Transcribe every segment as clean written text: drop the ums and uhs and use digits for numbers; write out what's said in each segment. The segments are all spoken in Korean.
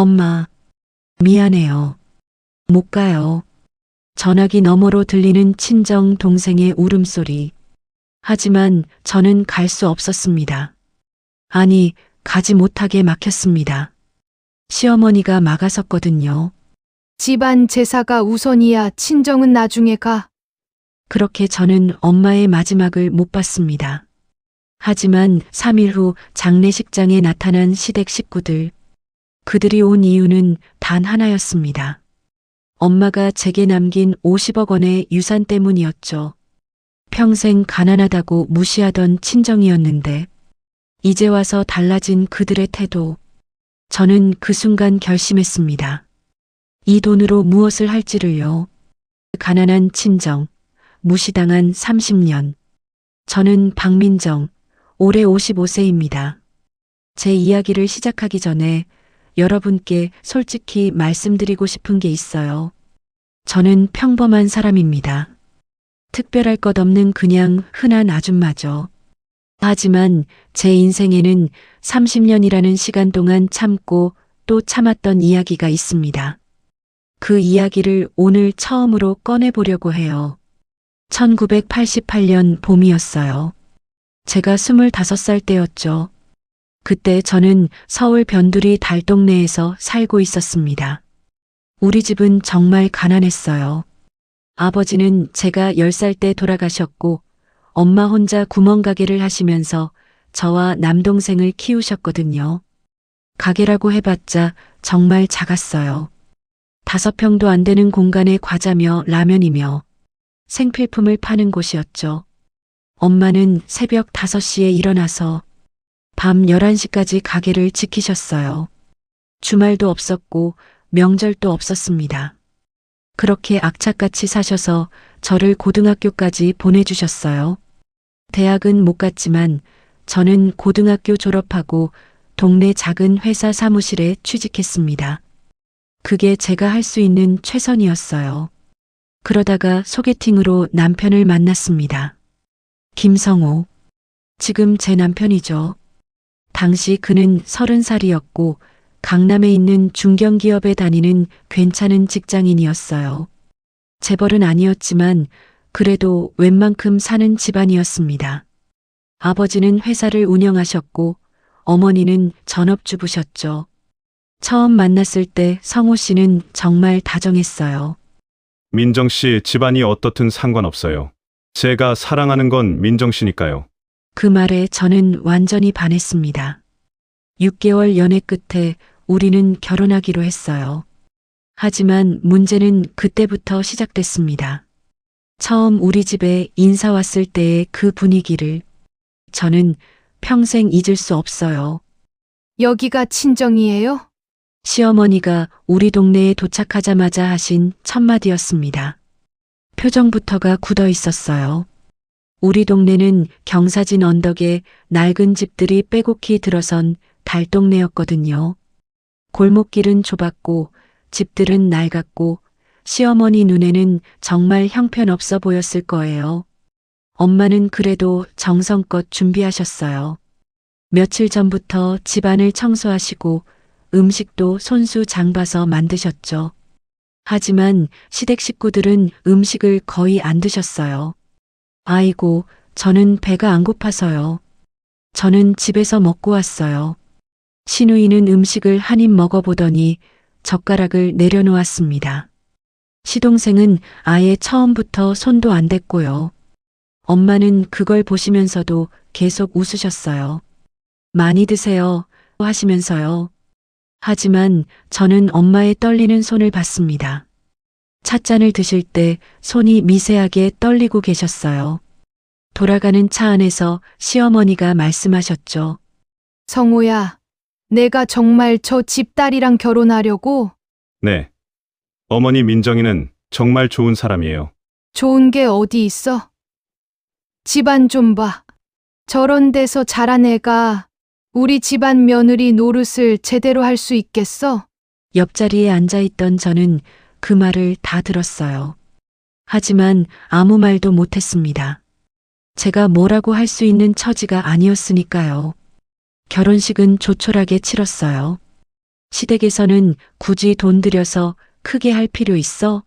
엄마, 미안해요. 못 가요. 전화기 너머로 들리는 친정 동생의 울음소리. 하지만 저는 갈 수 없었습니다. 아니, 가지 못하게 막혔습니다. 시어머니가 막아섰거든요. 집안 제사가 우선이야. 친정은 나중에 가. 그렇게 저는 엄마의 마지막을 못 봤습니다. 하지만 3일 후 장례식장에 나타난 시댁 식구들. 그들이 온 이유는 단 하나였습니다. 엄마가 제게 남긴 50억 원의 유산 때문이었죠. 평생 가난하다고 무시하던 친정이었는데 이제 와서 달라진 그들의 태도. 저는 그 순간 결심했습니다. 이 돈으로 무엇을 할지를요. 가난한 친정, 무시당한 30년. 저는 박민정, 올해 55세입니다. 제 이야기를 시작하기 전에 여러분께 솔직히 말씀드리고 싶은 게 있어요. 저는 평범한 사람입니다. 특별할 것 없는 그냥 흔한 아줌마죠. 하지만 제 인생에는 30년이라는 시간 동안 참고 또 참았던 이야기가 있습니다. 그 이야기를 오늘 처음으로 꺼내보려고 해요. 1988년 봄이었어요. 제가 25살 때였죠. 그때 저는 서울 변두리 달동네에서 살고 있었습니다. 우리 집은 정말 가난했어요. 아버지는 제가 10살 때 돌아가셨고 엄마 혼자 구멍가게를 하시면서 저와 남동생을 키우셨거든요. 가게라고 해봤자 정말 작았어요. 5평도 안 되는 공간에 과자며 라면이며 생필품을 파는 곳이었죠. 엄마는 새벽 5시에 일어나서 밤 11시까지 가게를 지키셨어요. 주말도 없었고 명절도 없었습니다. 그렇게 악착같이 사셔서 저를 고등학교까지 보내주셨어요. 대학은 못 갔지만 저는 고등학교 졸업하고 동네 작은 회사 사무실에 취직했습니다. 그게 제가 할 수 있는 최선이었어요. 그러다가 소개팅으로 남편을 만났습니다. 김성호. 지금 제 남편이죠. 당시 그는 30살이었고 강남에 있는 중견기업에 다니는 괜찮은 직장인이었어요. 재벌은 아니었지만 그래도 웬만큼 사는 집안이었습니다. 아버지는 회사를 운영하셨고 어머니는 전업주부셨죠. 처음 만났을 때 성호 씨는 정말 다정했어요. 민정 씨 집안이 어떻든 상관없어요. 제가 사랑하는 건 민정 씨니까요. 그 말에 저는 완전히 반했습니다. 6개월 연애 끝에 우리는 결혼하기로 했어요. 하지만 문제는 그때부터 시작됐습니다. 처음 우리 집에 인사 왔을 때의 그 분위기를 저는 평생 잊을 수 없어요. 여기가 친정이에요? 시어머니가 우리 동네에 도착하자마자 하신 첫마디였습니다. 표정부터가 굳어 있었어요. 우리 동네는 경사진 언덕에 낡은 집들이 빼곡히 들어선 달동네였거든요. 골목길은 좁았고 집들은 낡았고 시어머니 눈에는 정말 형편없어 보였을 거예요. 엄마는 그래도 정성껏 준비하셨어요. 며칠 전부터 집안을 청소하시고 음식도 손수 장봐서 만드셨죠. 하지만 시댁 식구들은 음식을 거의 안 드셨어요. 아이고, 저는 배가 안 고파서요. 저는 집에서 먹고 왔어요. 시누이는 음식을 한 입 먹어보더니 젓가락을 내려놓았습니다. 시동생은 아예 처음부터 손도 안 댔고요. 엄마는 그걸 보시면서도 계속 웃으셨어요. 많이 드세요 하시면서요. 하지만 저는 엄마의 떨리는 손을 봤습니다. 찻잔을 드실 때 손이 미세하게 떨리고 계셨어요. 돌아가는 차 안에서 시어머니가 말씀하셨죠. 성호야, 내가 정말 저 집딸이랑 결혼하려고? 네. 어머니 민정이는 정말 좋은 사람이에요. 좋은 게 어디 있어? 집안 좀 봐. 저런 데서 자란 애가 우리 집안 며느리 노릇을 제대로 할 수 있겠어? 옆자리에 앉아있던 저는 그 말을 다 들었어요. 하지만 아무 말도 못했습니다. 제가 뭐라고 할 수 있는 처지가 아니었으니까요. 결혼식은 조촐하게 치렀어요. 시댁에서는 굳이 돈 들여서 크게 할 필요 있어?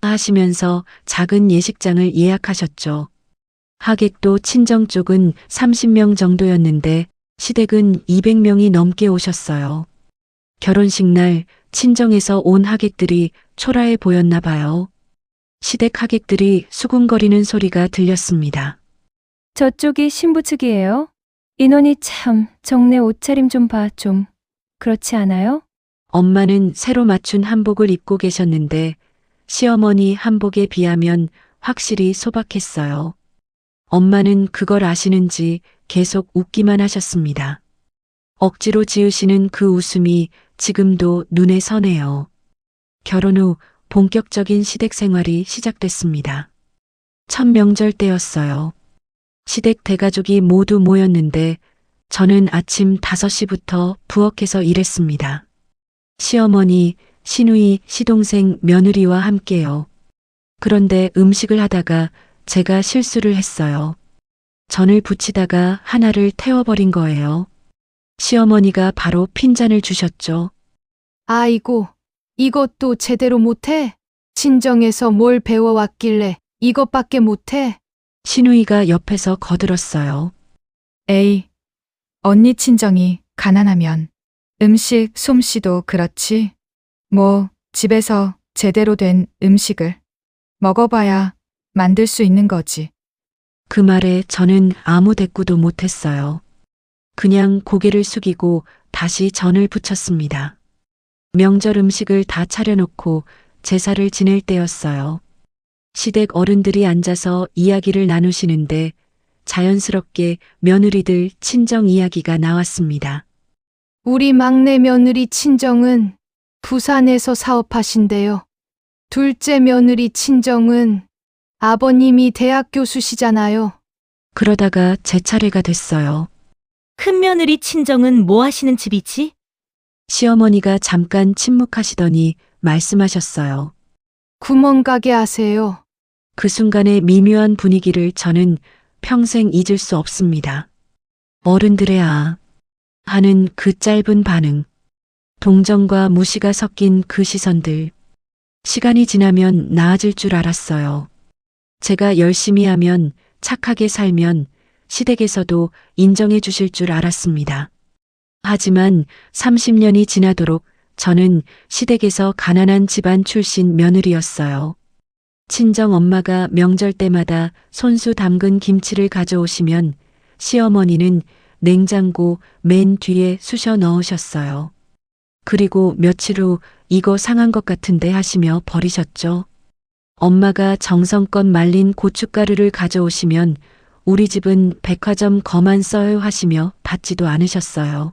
하시면서 작은 예식장을 예약하셨죠. 하객도 친정 쪽은 30명 정도였는데 시댁은 200명이 넘게 오셨어요. 결혼식 날 친정에서 온 하객들이 초라해 보였나 봐요. 시댁 하객들이 수군거리는 소리가 들렸습니다. 저쪽이 신부 측이에요? 인원이 참 정내 옷차림 좀 봐, 좀. 그렇지 않아요? 엄마는 새로 맞춘 한복을 입고 계셨는데 시어머니 한복에 비하면 확실히 소박했어요. 엄마는 그걸 아시는지 계속 웃기만 하셨습니다. 억지로 지으시는 그 웃음이 지금도 눈에 선해요. 결혼 후 본격적인 시댁 생활이 시작됐습니다. 첫 명절 때였어요. 시댁 대가족이 모두 모였는데 저는 아침 5시부터 부엌에서 일했습니다. 시어머니, 시누이, 시동생, 며느리와 함께요. 그런데 음식을 하다가 제가 실수를 했어요. 전을 부치다가 하나를 태워버린 거예요. 시어머니가 바로 핀잔을 주셨죠. 아이고, 이것도 제대로 못해? 친정에서 뭘 배워왔길래 이것밖에 못해? 시누이가 옆에서 거들었어요. 에이, 언니 친정이 가난하면 음식 솜씨도 그렇지. 뭐, 집에서 제대로 된 음식을 먹어봐야 만들 수 있는 거지. 그 말에 저는 아무 대꾸도 못했어요. 그냥 고개를 숙이고 다시 전을 부쳤습니다. 명절 음식을 다 차려놓고 제사를 지낼 때였어요. 시댁 어른들이 앉아서 이야기를 나누시는데 자연스럽게 며느리들 친정 이야기가 나왔습니다. 우리 막내 며느리 친정은 부산에서 사업하신대요. 둘째 며느리 친정은 아버님이 대학 교수시잖아요. 그러다가 제 차례가 됐어요. 큰 며느리 친정은 뭐 하시는 집이지? 시어머니가 잠깐 침묵하시더니 말씀하셨어요. 구멍가게 하세요. 그 순간의 미묘한 분위기를 저는 평생 잊을 수 없습니다. 어른들의 하는 그 짧은 반응, 동정과 무시가 섞인 그 시선들. 시간이 지나면 나아질 줄 알았어요. 제가 열심히 하면, 착하게 살면 시댁에서도 인정해 주실 줄 알았습니다. 하지만 30년이 지나도록 저는 시댁에서 가난한 집안 출신 며느리였어요. 친정 엄마가 명절 때마다 손수 담근 김치를 가져오시면 시어머니는 냉장고 맨 뒤에 쑤셔 넣으셨어요. 그리고 며칠 후 이거 상한 것 같은데 하시며 버리셨죠. 엄마가 정성껏 말린 고춧가루를 가져오시면 우리 집은 백화점 거만 써요 하시며 받지도 않으셨어요.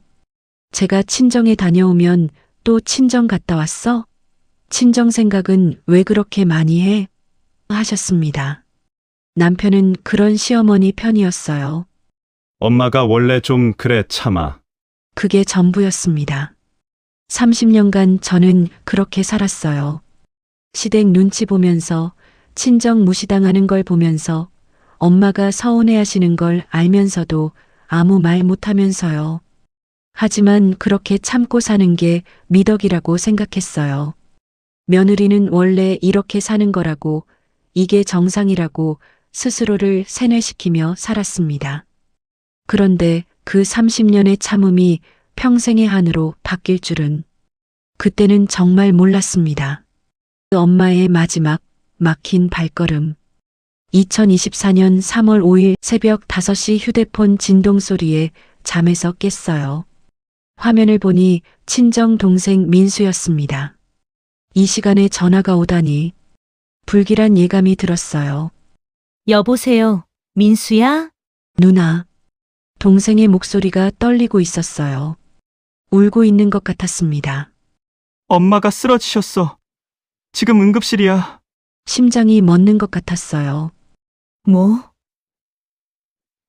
제가 친정에 다녀오면 또 친정 갔다 왔어? 친정 생각은 왜 그렇게 많이 해? 하셨습니다. 남편은 그런 시어머니 편이었어요. 엄마가 원래 좀 그래 참아. 그게 전부였습니다. 30년간 저는 그렇게 살았어요. 시댁 눈치 보면서, 친정 무시당하는 걸 보면서, 엄마가 서운해 하시는 걸 알면서도 아무 말 못하면서요. 하지만 그렇게 참고 사는 게 미덕이라고 생각했어요. 며느리는 원래 이렇게 사는 거라고, 이게 정상이라고 스스로를 세뇌시키며 살았습니다. 그런데 그 30년의 참음이 평생의 한으로 바뀔 줄은 그때는 정말 몰랐습니다. 엄마의 마지막 막힌 발걸음. 2024년 3월 5일 새벽 5시 휴대폰 진동 소리에 잠에서 깼어요. 화면을 보니 친정 동생 민수였습니다. 이 시간에 전화가 오다니 불길한 예감이 들었어요. 여보세요, 민수야? 누나. 동생의 목소리가 떨리고 있었어요. 울고 있는 것 같았습니다. 엄마가 쓰러지셨어. 지금 응급실이야. 심장이 멎는 것 같았어요. 뭐?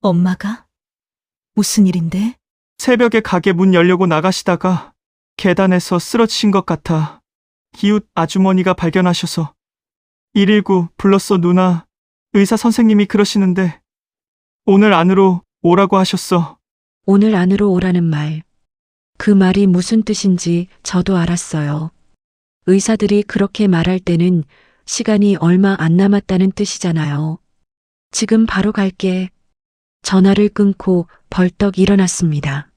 엄마가? 무슨 일인데? 새벽에 가게 문 열려고 나가시다가 계단에서 쓰러지신 것 같아. 이웃 아주머니가 발견하셔서 119 불렀어 누나. 의사 선생님이 그러시는데 오늘 안으로 오라고 하셨어. 오늘 안으로 오라는 말. 그 말이 무슨 뜻인지 저도 알았어요. 의사들이 그렇게 말할 때는 시간이 얼마 안 남았다는 뜻이잖아요. 지금 바로 갈게. 전화를 끊고 벌떡 일어났습니다.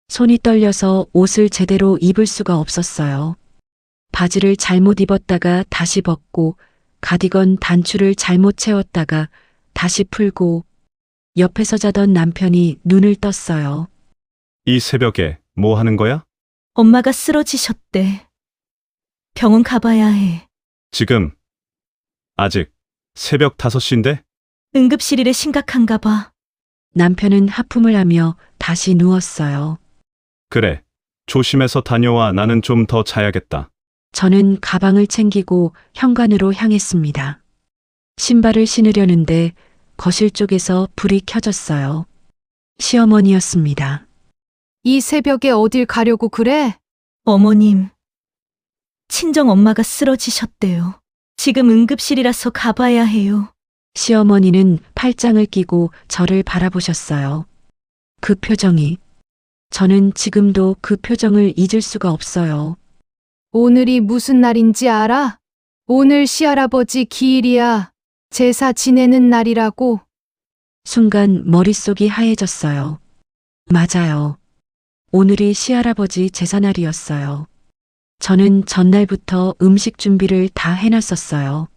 손이 떨려서 옷을 제대로 입을 수가 없었어요. 바지를 잘못 입었다가 다시 벗고 가디건 단추를 잘못 채웠다가 다시 풀고 옆에서 자던 남편이 눈을 떴어요. 이 새벽에 뭐 하는 거야? 엄마가 쓰러지셨대. 병원 가봐야 해. 지금 아직 새벽 5시인데? 응급실 일에 심각한가 봐. 남편은 하품을 하며 다시 누웠어요. 그래. 조심해서 다녀와. 나는 좀 더 자야겠다. 저는 가방을 챙기고 현관으로 향했습니다. 신발을 신으려는데 거실 쪽에서 불이 켜졌어요. 시어머니였습니다. 이 새벽에 어딜 가려고 그래? 어머님, 친정 엄마가 쓰러지셨대요. 지금 응급실이라서 가봐야 해요. 시어머니는 팔짱을 끼고 저를 바라보셨어요. 그 표정이, 저는 지금도 그 표정을 잊을 수가 없어요. 오늘이 무슨 날인지 알아? 오늘 시할아버지 기일이야. 제사 지내는 날이라고. 순간 머릿속이 하얘졌어요. 맞아요. 오늘이 시할아버지 제사날이었어요. 저는 전날부터 음식 준비를 다 해놨었어요.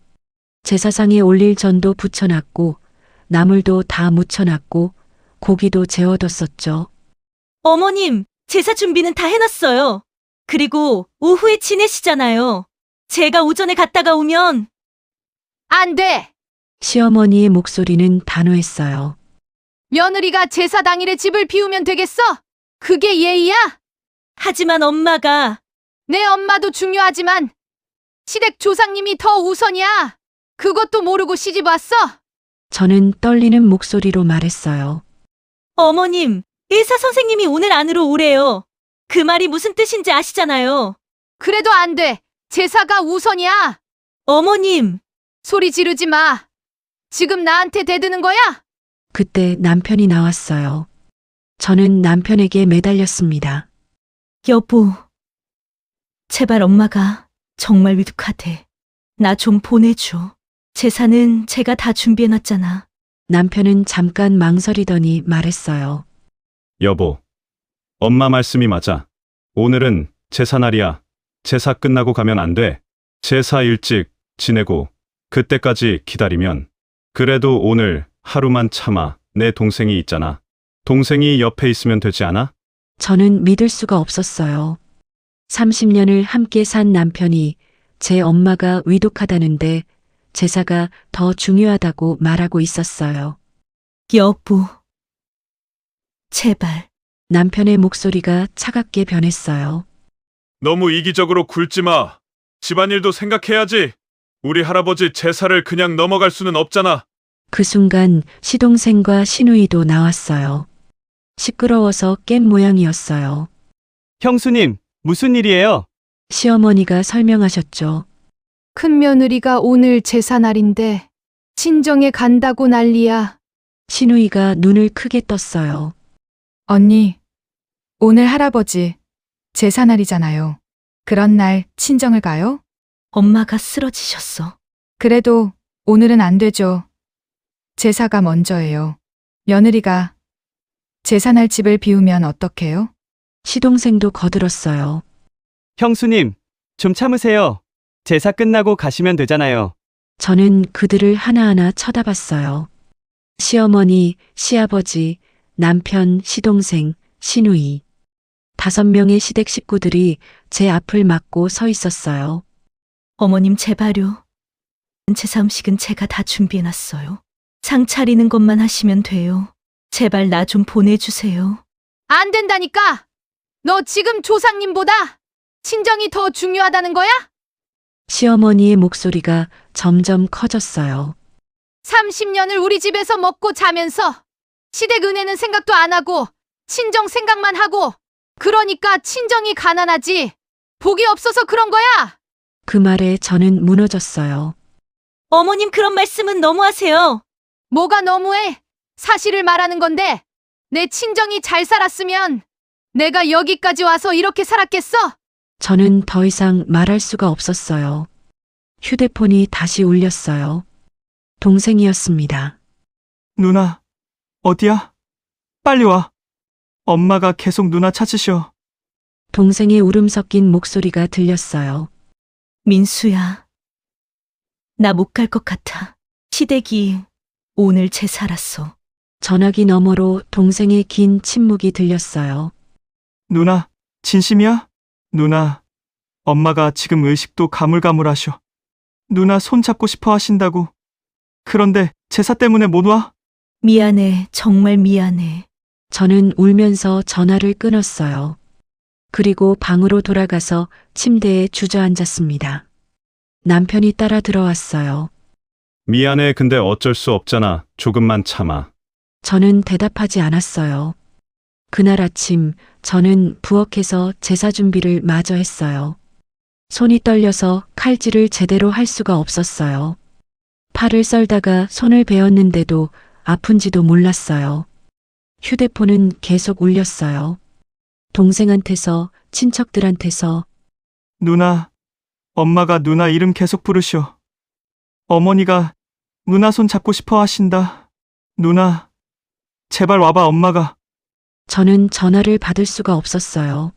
제사상에 올릴 전도 부쳐놨고, 나물도 다 묻혀놨고, 고기도 재워뒀었죠. 어머님, 제사 준비는 다 해놨어요. 그리고 오후에 지내시잖아요. 제가 오전에 갔다가 오면 안 돼! 시어머니의 목소리는 단호했어요. 며느리가 제사 당일에 집을 비우면 되겠어? 그게 예의야? 하지만 엄마가 내 엄마도 중요하지만 시댁 조상님이 더 우선이야. 그것도 모르고 시집 왔어? 저는 떨리는 목소리로 말했어요. 어머님, 의사 선생님이 오늘 안으로 오래요. 그 말이 무슨 뜻인지 아시잖아요. 그래도 안 돼. 제사가 우선이야. 어머님, 소리 지르지 마. 지금 나한테 대드는 거야? 그때 남편이 나왔어요. 저는 남편에게 매달렸습니다. 여보. 제발 엄마가 정말 위독하대. 나 좀 보내줘. 제사는 제가 다 준비해놨잖아. 남편은 잠깐 망설이더니 말했어요. 여보. 엄마 말씀이 맞아. 오늘은 제사날이야. 제사 끝나고 가면 안 돼. 제사 일찍 지내고 그때까지 기다리면. 그래도 오늘 하루만 참아. 내 동생이 있잖아. 동생이 옆에 있으면 되지 않아? 저는 믿을 수가 없었어요. 30년을 함께 산 남편이 제 엄마가 위독하다는데 제사가 더 중요하다고 말하고 있었어요. 여보. 제발. 남편의 목소리가 차갑게 변했어요. 너무 이기적으로 굴지 마. 집안일도 생각해야지. 우리 할아버지 제사를 그냥 넘어갈 수는 없잖아. 그 순간 시동생과 시누이도 나왔어요. 시끄러워서 깬 모양이었어요. 형수님, 무슨 일이에요? 시어머니가 설명하셨죠. 큰 며느리가 오늘 제사 날인데 친정에 간다고 난리야. 시누이가 눈을 크게 떴어요. 언니, 오늘 할아버지 제사날이잖아요. 그런 날 친정을 가요? 엄마가 쓰러지셨어. 그래도 오늘은 안 되죠. 제사가 먼저예요. 며느리가 제사날 집을 비우면 어떡해요? 시동생도 거들었어요. 형수님, 좀 참으세요. 제사 끝나고 가시면 되잖아요. 저는 그들을 하나하나 쳐다봤어요. 시어머니, 시아버지, 남편, 시동생, 시누이. 5명의 시댁 식구들이 제 앞을 막고 서 있었어요. 어머님 제발요. 제사 음식은 제가 다 준비해놨어요. 상 차리는 것만 하시면 돼요. 제발 나 좀 보내주세요. 안 된다니까! 너 지금 조상님보다 친정이 더 중요하다는 거야? 시어머니의 목소리가 점점 커졌어요. 30년을 우리 집에서 먹고 자면서 시댁 은혜는 생각도 안 하고 친정 생각만 하고 그러니까 친정이 가난하지. 복이 없어서 그런 거야. 그 말에 저는 무너졌어요. 어머님 그런 말씀은 너무하세요. 뭐가 너무해? 사실을 말하는 건데 내 친정이 잘 살았으면 내가 여기까지 와서 이렇게 살았겠어? 저는 더 이상 말할 수가 없었어요. 휴대폰이 다시 울렸어요. 동생이었습니다. 누나, 어디야? 빨리 와. 엄마가 계속 누나 찾으셔. 동생의 울음 섞인 목소리가 들렸어요. 민수야. 나 못 갈 것 같아. 시댁이 오늘 제사라서. 전화기 너머로 동생의 긴 침묵이 들렸어요. 누나, 진심이야? 누나, 엄마가 지금 의식도 가물가물하셔. 누나 손 잡고 싶어 하신다고. 그런데 제사 때문에 못 와? 미안해. 정말 미안해. 저는 울면서 전화를 끊었어요. 그리고 방으로 돌아가서 침대에 주저앉았습니다. 남편이 따라 들어왔어요. 미안해. 근데 어쩔 수 없잖아. 조금만 참아. 저는 대답하지 않았어요. 그날 아침 저는 부엌에서 제사 준비를 마저 했어요. 손이 떨려서 칼질을 제대로 할 수가 없었어요. 팔을 썰다가 손을 베었는데도 아픈지도 몰랐어요. 휴대폰은 계속 울렸어요. 동생한테서, 친척들한테서. 누나, 엄마가 누나 이름 계속 부르셔. 어머니가 누나 손 잡고 싶어 하신다. 누나, 제발 와봐, 엄마가. 저는 전화를 받을 수가 없었어요.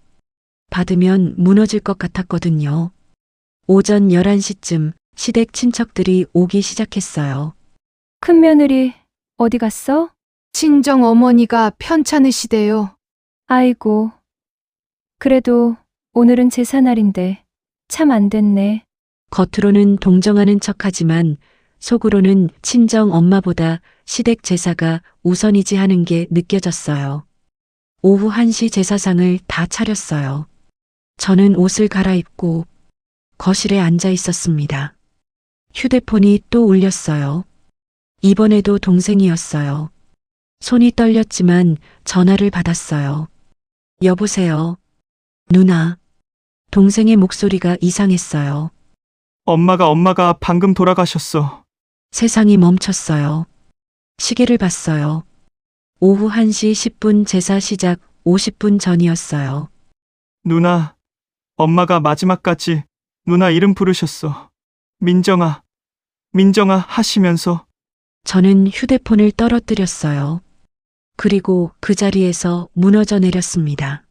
받으면 무너질 것 같았거든요. 오전 11시쯤 시댁 친척들이 오기 시작했어요. 큰며느리 어디 갔어? 친정 어머니가 편찮으시대요. 아이고. 그래도 오늘은 제사날인데 참 안 됐네. 겉으로는 동정하는 척하지만 속으로는 친정 엄마보다 시댁 제사가 우선이지 하는 게 느껴졌어요. 오후 1시 제사상을 다 차렸어요. 저는 옷을 갈아입고 거실에 앉아 있었습니다. 휴대폰이 또 울렸어요. 이번에도 동생이었어요. 손이 떨렸지만 전화를 받았어요. 여보세요. 누나. 동생의 목소리가 이상했어요. 엄마가 방금 돌아가셨어. 세상이 멈췄어요. 시계를 봤어요. 오후 1시 10분 제사 시작 50분 전이었어요. 누나, 엄마가 마지막까지 누나 이름 부르셨어. 민정아, 민정아 하시면서. 저는 휴대폰을 떨어뜨렸어요. 그리고 그 자리에서 무너져 내렸습니다.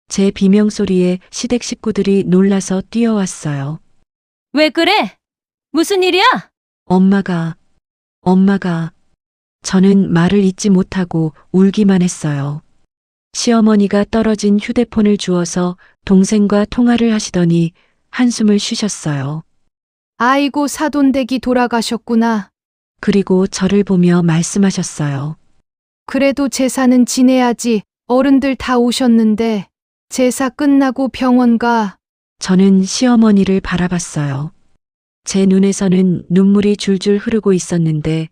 제 비명소리에 시댁 식구들이 놀라서 뛰어왔어요. 왜 그래? 무슨 일이야? 엄마가. 저는 말을 잇지 못하고 울기만 했어요. 시어머니가 떨어진 휴대폰을 주어서 동생과 통화를 하시더니 한숨을 쉬셨어요. 아이고 사돈댁이 돌아가셨구나. 그리고 저를 보며 말씀하셨어요. 그래도 제사는 지내야지. 어른들 다 오셨는데 제사 끝나고 병원 가. 저는 시어머니를 바라봤어요. 제 눈에서는 눈물이 줄줄 흐르고 있었는데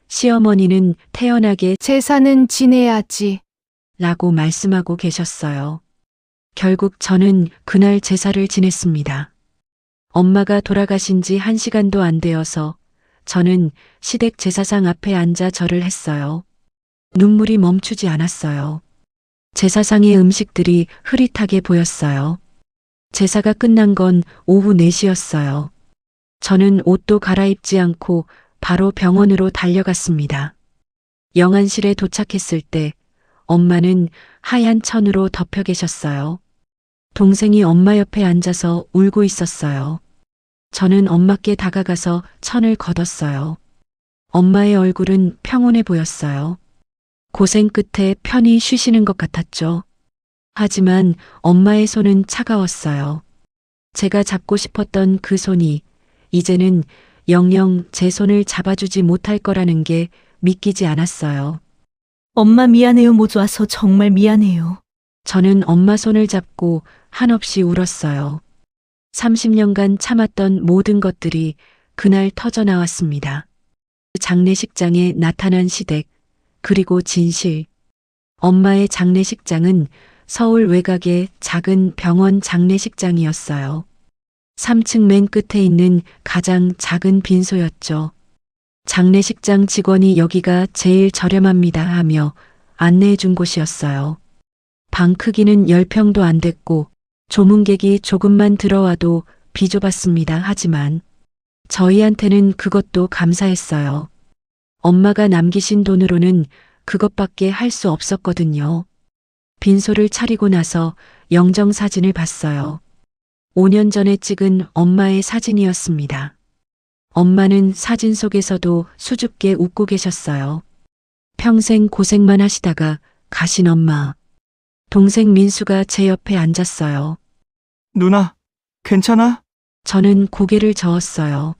시어머니는 태연하게 제사는 지내야지. 라고 말씀하고 계셨어요. 결국 저는 그날 제사를 지냈습니다. 엄마가 돌아가신 지 1시간도 안 되어서 저는 시댁 제사상 앞에 앉아 절을 했어요. 눈물이 멈추지 않았어요. 제사상의 음식들이 흐릿하게 보였어요. 제사가 끝난 건 오후 4시였어요. 저는 옷도 갈아입지 않고 바로 병원으로 달려갔습니다. 영안실에 도착했을 때 엄마는 하얀 천으로 덮여 계셨어요. 동생이 엄마 옆에 앉아서 울고 있었어요. 저는 엄마께 다가가서 천을 걷었어요. 엄마의 얼굴은 평온해 보였어요. 고생 끝에 편히 쉬시는 것 같았죠. 하지만 엄마의 손은 차가웠어요. 제가 잡고 싶었던 그 손이 이제는 영영 제 손을 잡아주지 못할 거라는 게 믿기지 않았어요. 엄마 미안해요. 못 와서 정말 미안해요. 저는 엄마 손을 잡고 한없이 울었어요. 30년간 참았던 모든 것들이 그날 터져 나왔습니다. 장례식장에 나타난 시댁, 그리고 진실. 엄마의 장례식장은 서울 외곽의 작은 병원 장례식장이었어요. 3층 맨 끝에 있는 가장 작은 빈소였죠. 장례식장 직원이 여기가 제일 저렴합니다 하며 안내해 준 곳이었어요. 방 크기는 10평도 안 됐고 조문객이 조금만 들어와도 비좁았습니다. 하지만 저희한테는 그것도 감사했어요. 엄마가 남기신 돈으로는 그것밖에 할 수 없었거든요. 빈소를 차리고 나서 영정 사진을 봤어요. 5년 전에 찍은 엄마의 사진이었습니다. 엄마는 사진 속에서도 수줍게 웃고 계셨어요. 평생 고생만 하시다가 가신 엄마. 동생 민수가 제 옆에 앉았어요. 누나, 괜찮아? 저는 고개를 저었어요.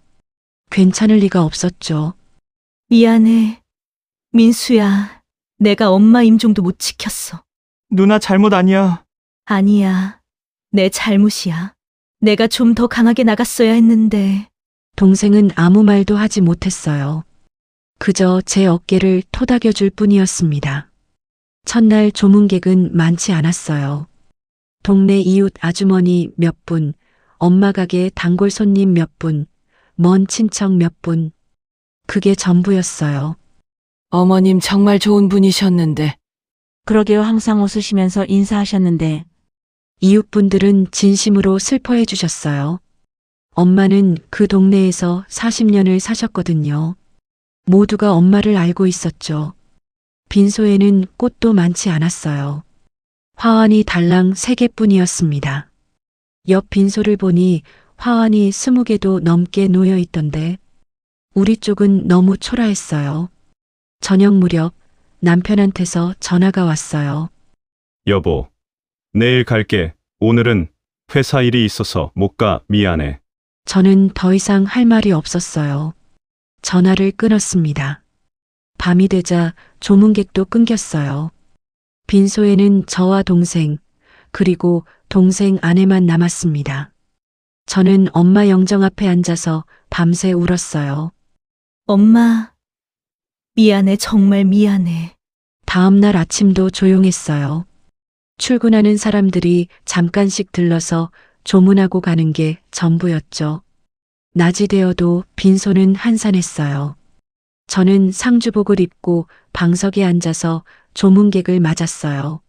괜찮을 리가 없었죠. 미안해. 민수야, 내가 엄마 임종도 못 지켰어. 누나 잘못 아니야. 아니야. 내 잘못이야. 내가 좀 더 강하게 나갔어야 했는데. 동생은 아무 말도 하지 못했어요. 그저 제 어깨를 토닥여 줄 뿐이었습니다. 첫날 조문객은 많지 않았어요. 동네 이웃 아주머니 몇 분, 엄마 가게 단골 손님 몇 분, 먼 친척 몇 분. 그게 전부였어요. 어머님 정말 좋은 분이셨는데. 그러게요. 항상 웃으시면서 인사하셨는데. 이웃분들은 진심으로 슬퍼해 주셨어요. 엄마는 그 동네에서 40년을 사셨거든요. 모두가 엄마를 알고 있었죠. 빈소에는 꽃도 많지 않았어요. 화환이 달랑 3개뿐이었습니다. 옆 빈소를 보니 화환이 20개도 넘게 놓여 있던데 우리 쪽은 너무 초라했어요. 저녁 무렵 남편한테서 전화가 왔어요. 여보, 내일 갈게. 오늘은 회사 일이 있어서 못 가. 미안해. 저는 더 이상 할 말이 없었어요. 전화를 끊었습니다. 밤이 되자 조문객도 끊겼어요. 빈소에는 저와 동생, 그리고 동생 아내만 남았습니다. 저는 엄마 영정 앞에 앉아서 밤새 울었어요. 엄마, 미안해. 정말 미안해. 다음 날 아침도 조용했어요. 출근하는 사람들이 잠깐씩 들러서 조문하고 가는 게 전부였죠. 낮이 되어도 빈소는 한산했어요. 저는 상주복을 입고 방석에 앉아서 조문객을 맞았어요.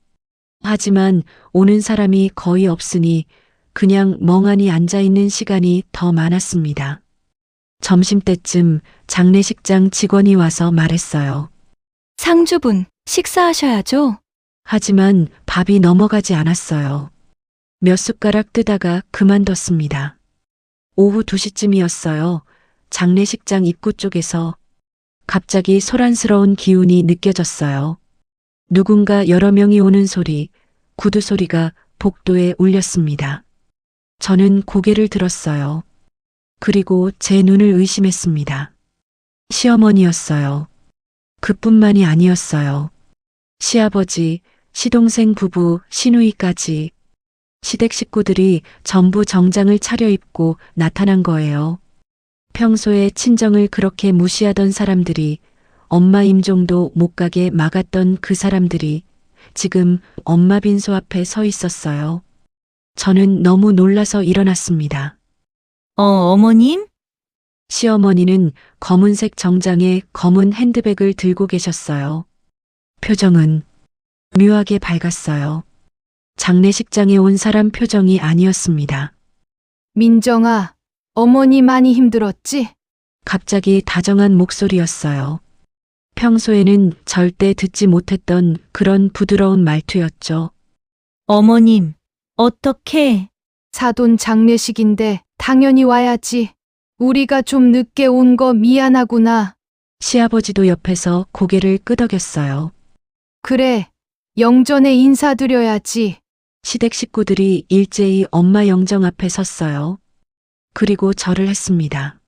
하지만 오는 사람이 거의 없으니 그냥 멍하니 앉아있는 시간이 더 많았습니다. 점심때쯤 장례식장 직원이 와서 말했어요. 상주분, 식사하셔야죠. 하지만 밥이 넘어가지 않았어요. 몇 숟가락 뜨다가 그만뒀습니다. 오후 2시쯤이었어요. 장례식장 입구 쪽에서 갑자기 소란스러운 기운이 느껴졌어요. 누군가 여러 명이 오는 소리, 구두 소리가 복도에 울렸습니다. 저는 고개를 들었어요. 그리고 제 눈을 의심했습니다. 시어머니였어요. 그뿐만이 아니었어요. 시아버지, 시동생 부부, 시누이까지. 시댁 식구들이 전부 정장을 차려입고 나타난 거예요. 평소에 친정을 그렇게 무시하던 사람들이, 엄마 임종도 못 가게 막았던 그 사람들이 지금 엄마 빈소 앞에 서 있었어요. 저는 너무 놀라서 일어났습니다. 어머님? 시어머니는 검은색 정장에 검은 핸드백을 들고 계셨어요. 표정은 묘하게 밝았어요. 장례식장에 온 사람 표정이 아니었습니다. 민정아, 어머니 많이 힘들었지? 갑자기 다정한 목소리였어요. 평소에는 절대 듣지 못했던 그런 부드러운 말투였죠. 어머님, 어떻게? 사돈 장례식인데 당연히 와야지. 우리가 좀 늦게 온 거 미안하구나. 시아버지도 옆에서 고개를 끄덕였어요. 그래, 영전에 인사드려야지. 시댁 식구들이 일제히 엄마 영정 앞에 섰어요. 그리고 절을 했습니다.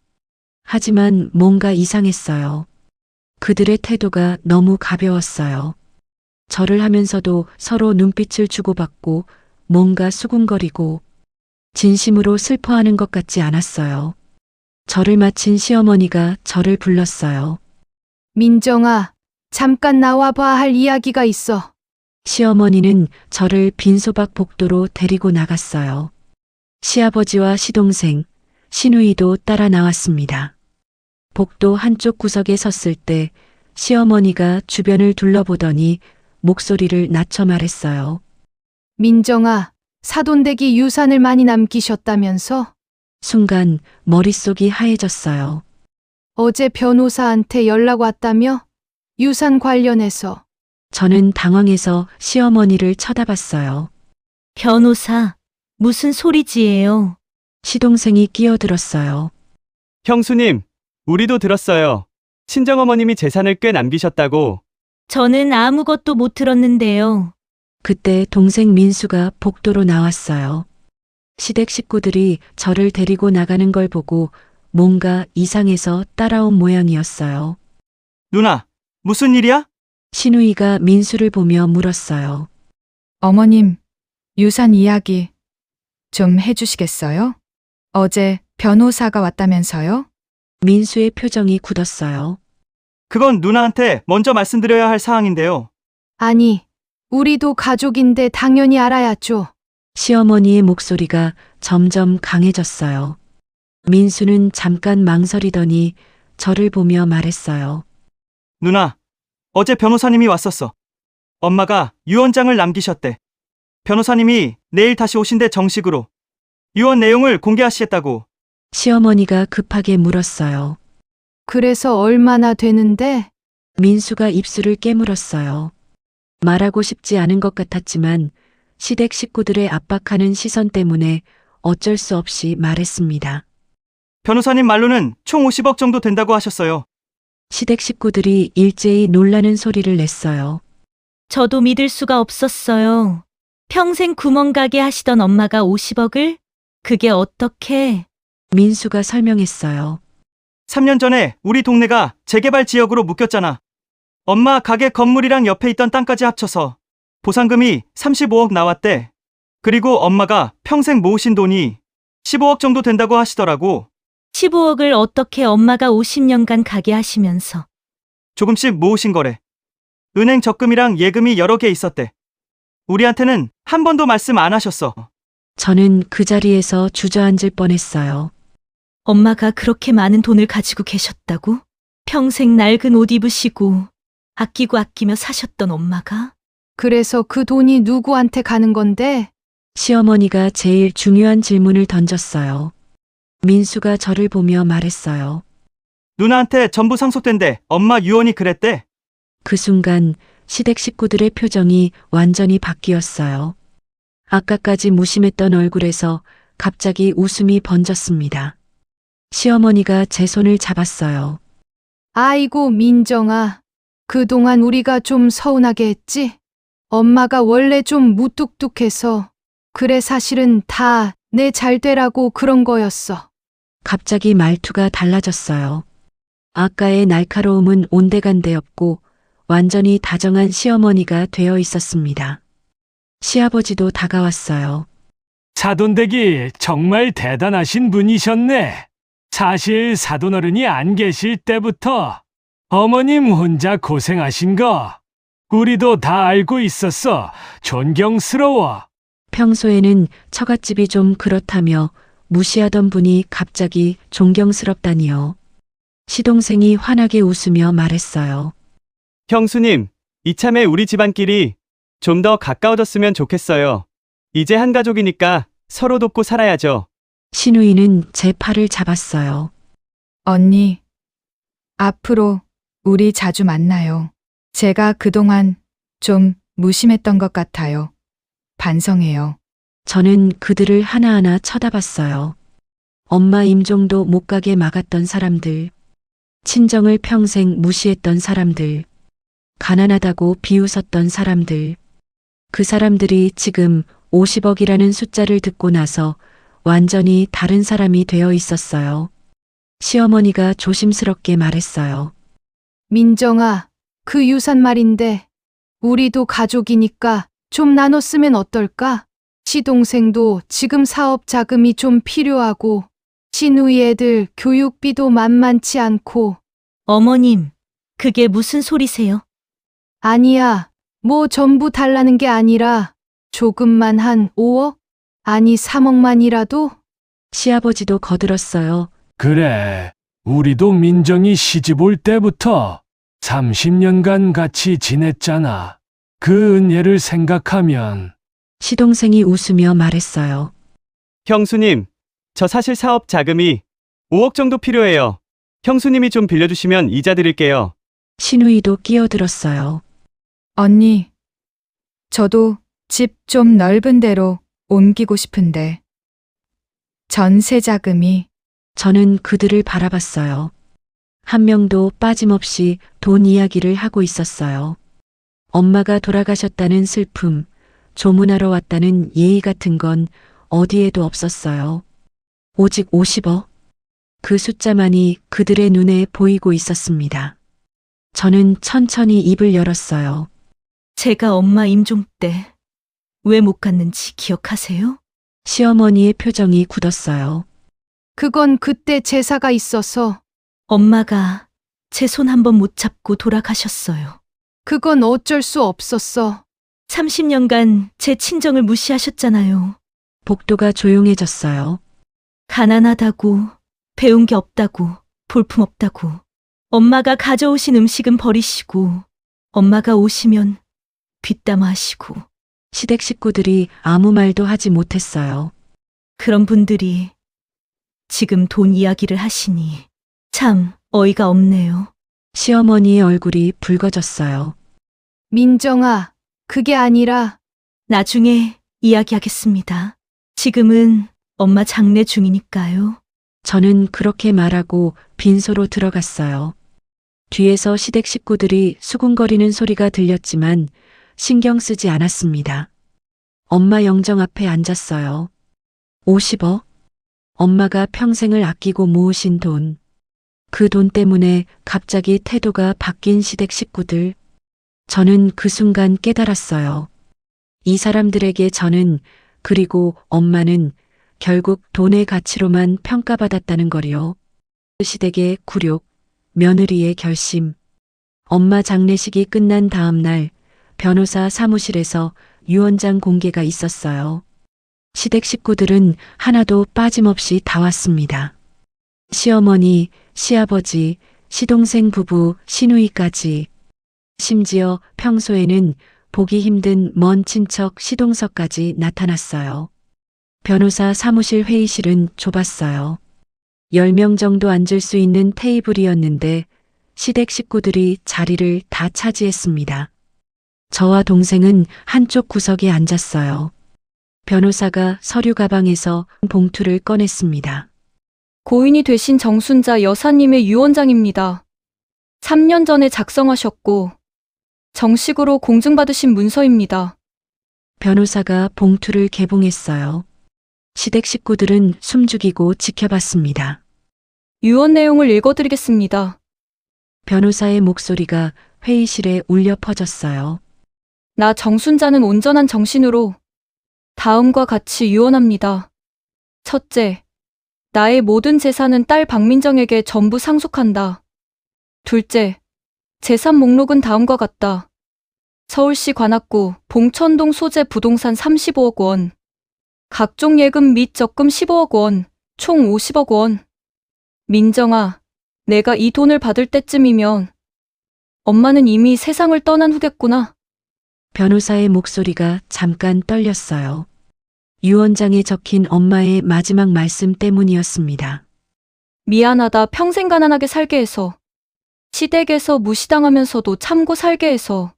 하지만 뭔가 이상했어요. 그들의 태도가 너무 가벼웠어요. 절을 하면서도 서로 눈빛을 주고받고 뭔가 수군거리고 진심으로 슬퍼하는 것 같지 않았어요. 절을 마친 시어머니가 저를 불렀어요. 민정아, 잠깐 나와봐 할 이야기가 있어. 시어머니는 저를 빈소밖 복도로 데리고 나갔어요. 시아버지와 시동생, 시누이도 따라 나왔습니다. 복도 한쪽 구석에 섰을 때 시어머니가 주변을 둘러보더니 목소리를 낮춰 말했어요. 민정아, 사돈댁이 유산을 많이 남기셨다면서? 순간 머릿속이 하얘졌어요. 어제 변호사한테 연락 왔다며? 유산 관련해서. 저는 당황해서 시어머니를 쳐다봤어요. 변호사, 무슨 소리지예요? 시동생이 끼어들었어요. 형수님, 우리도 들었어요. 친정어머님이 재산을 꽤 남기셨다고. 저는 아무것도 못 들었는데요. 그때 동생 민수가 복도로 나왔어요. 시댁 식구들이 저를 데리고 나가는 걸 보고 뭔가 이상해서 따라온 모양이었어요. 누나, 무슨 일이야? 신우이가 민수를 보며 물었어요. 어머님, 유산 이야기 좀 해주시겠어요? 어제 변호사가 왔다면서요? 민수의 표정이 굳었어요. 그건 누나한테 먼저 말씀드려야 할 사항인데요. 아니, 우리도 가족인데 당연히 알아야죠. 시어머니의 목소리가 점점 강해졌어요. 민수는 잠깐 망설이더니 저를 보며 말했어요. 누나, 어제 변호사님이 왔었어. 엄마가 유언장을 남기셨대. 변호사님이 내일 다시 오신대 정식으로. 유언 내용을 공개하시겠다고. 시어머니가 급하게 물었어요. 그래서 얼마나 되는데? 민수가 입술을 깨물었어요. 말하고 싶지 않은 것 같았지만 시댁 식구들의 압박하는 시선 때문에 어쩔 수 없이 말했습니다. 변호사님 말로는 총 50억 정도 된다고 하셨어요. 시댁 식구들이 일제히 놀라는 소리를 냈어요. 저도 믿을 수가 없었어요. 평생 구멍가게 하시던 엄마가 50억을? 그게 어떻게? 민수가 설명했어요. 3년 전에 우리 동네가 재개발 지역으로 묶였잖아. 엄마 가게 건물이랑 옆에 있던 땅까지 합쳐서 보상금이 35억 나왔대. 그리고 엄마가 평생 모으신 돈이 15억 정도 된다고 하시더라고. 15억을 어떻게 엄마가 50년간 가게 하시면서. 조금씩 모으신 거래. 은행 적금이랑 예금이 여러 개 있었대. 우리한테는 한 번도 말씀 안 하셨어. 저는 그 자리에서 주저앉을 뻔했어요. 엄마가 그렇게 많은 돈을 가지고 계셨다고? 평생 낡은 옷 입으시고 아끼고 아끼며 사셨던 엄마가? 그래서 그 돈이 누구한테 가는 건데? 시어머니가 제일 중요한 질문을 던졌어요. 민수가 저를 보며 말했어요. 누나한테 전부 상속된대. 엄마 유언이 그랬대. 그 순간 시댁 식구들의 표정이 완전히 바뀌었어요. 아까까지 무심했던 얼굴에서 갑자기 웃음이 번졌습니다. 시어머니가 제 손을 잡았어요. 아이고, 민정아. 그동안 우리가 좀 서운하게 했지? 엄마가 원래 좀 무뚝뚝해서. 그래, 사실은 다 내 잘 되라고 그런 거였어. 갑자기 말투가 달라졌어요. 아까의 날카로움은 온데간데 없고 완전히 다정한 시어머니가 되어 있었습니다. 시아버지도 다가왔어요. 사돈댁이 정말 대단하신 분이셨네. 사실 사돈어른이 안 계실 때부터 어머님 혼자 고생하신 거 우리도 다 알고 있었어. 존경스러워. 평소에는 처갓집이 좀 그렇다며 무시하던 분이 갑자기 존경스럽다니요. 시동생이 환하게 웃으며 말했어요. 형수님, 이참에 우리 집안끼리 좀 더 가까워졌으면 좋겠어요. 이제 한 가족이니까 서로 돕고 살아야죠. 신우이는 제 팔을 잡았어요. 언니, 앞으로 우리 자주 만나요. 제가 그동안 좀 무심했던 것 같아요. 반성해요. 저는 그들을 하나하나 쳐다봤어요. 엄마 임종도 못 가게 막았던 사람들, 친정을 평생 무시했던 사람들, 가난하다고 비웃었던 사람들. 그 사람들이 지금 50억이라는 숫자를 듣고 나서 완전히 다른 사람이 되어 있었어요. 시어머니가 조심스럽게 말했어요. 민정아, 그 유산 말인데 우리도 가족이니까 좀 나눴으면 어떨까? 시동생도 지금 사업 자금이 좀 필요하고 신우이 애들 교육비도 만만치 않고. 어머님, 그게 무슨 소리세요? 아니야, 뭐 전부 달라는 게 아니라 조금만 한 5억? 아니 3억만이라도? 시아버지도 거들었어요. 그래, 우리도 민정이 시집 올 때부터 30년간 같이 지냈잖아. 그 은혜를 생각하면 시동생이 웃으며 말했어요. 형수님, 저 사실 사업 자금이 5억 정도 필요해요. 형수님이 좀 빌려주시면 이자 드릴게요. 신우이도 끼어들었어요. 언니, 저도 집 좀 넓은 데로 옮기고 싶은데 전세 자금이 저는 그들을 바라봤어요. 한 명도 빠짐없이 돈 이야기를 하고 있었어요. 엄마가 돌아가셨다는 슬픔, 조문하러 왔다는 예의 같은 건 어디에도 없었어요. 오직 50억. 그 숫자만이 그들의 눈에 보이고 있었습니다. 저는 천천히 입을 열었어요. 제가 엄마 임종 때 왜 못 갔는지 기억하세요? 시어머니의 표정이 굳었어요. 그건 그때 제사가 있어서. 엄마가 제 손 한 번 못 잡고 돌아가셨어요. 그건 어쩔 수 없었어. 30년간 제 친정을 무시하셨잖아요. 복도가 조용해졌어요. 가난하다고, 배운 게 없다고, 볼품 없다고. 엄마가 가져오신 음식은 버리시고, 엄마가 오시면 뒷담화하시고. 시댁 식구들이 아무 말도 하지 못했어요. 그런 분들이 지금 돈 이야기를 하시니 참 어이가 없네요. 시어머니의 얼굴이 붉어졌어요. 민정아, 그게 아니라 나중에 이야기하겠습니다. 지금은 엄마 장례 중이니까요. 저는 그렇게 말하고 빈소로 들어갔어요. 뒤에서 시댁 식구들이 수군거리는 소리가 들렸지만 신경 쓰지 않았습니다. 엄마 영정 앞에 앉았어요. 50억? 엄마가 평생을 아끼고 모으신 돈. 그 돈 때문에 갑자기 태도가 바뀐 시댁 식구들. 저는 그 순간 깨달았어요. 이 사람들에게 저는, 그리고 엄마는 결국 돈의 가치로만 평가받았다는 거리요. 시댁의 굴욕, 며느리의 결심. 엄마 장례식이 끝난 다음 날 변호사 사무실에서 유언장 공개가 있었어요. 시댁 식구들은 하나도 빠짐없이 다 왔습니다. 시어머니, 시아버지, 시동생 부부, 시누이까지. 심지어 평소에는 보기 힘든 먼 친척 시동석까지 나타났어요. 변호사 사무실 회의실은 좁았어요. 10명 정도 앉을 수 있는 테이블이었는데 시댁 식구들이 자리를 다 차지했습니다. 저와 동생은 한쪽 구석에 앉았어요. 변호사가 서류 가방에서 봉투를 꺼냈습니다. 고인이 되신 정순자 여사님의 유언장입니다. 3년 전에 작성하셨고 정식으로 공증받으신 문서입니다. 변호사가 봉투를 개봉했어요. 시댁 식구들은 숨죽이고 지켜봤습니다. 유언 내용을 읽어드리겠습니다. 변호사의 목소리가 회의실에 울려 퍼졌어요. 나 정순자는 온전한 정신으로 다음과 같이 유언합니다. 첫째, 나의 모든 재산은 딸 박민정에게 전부 상속한다. 둘째, 재산 목록은 다음과 같다. 서울시 관악구 봉천동 소재 부동산 35억 원, 각종 예금 및 적금 15억 원, 총 50억 원. 민정아, 내가 이 돈을 받을 때쯤이면 엄마는 이미 세상을 떠난 후겠구나. 변호사의 목소리가 잠깐 떨렸어요. 유언장에 적힌 엄마의 마지막 말씀 때문이었습니다. 미안하다. 평생 가난하게 살게 해서. 시댁에서 무시당하면서도 참고 살게 해서.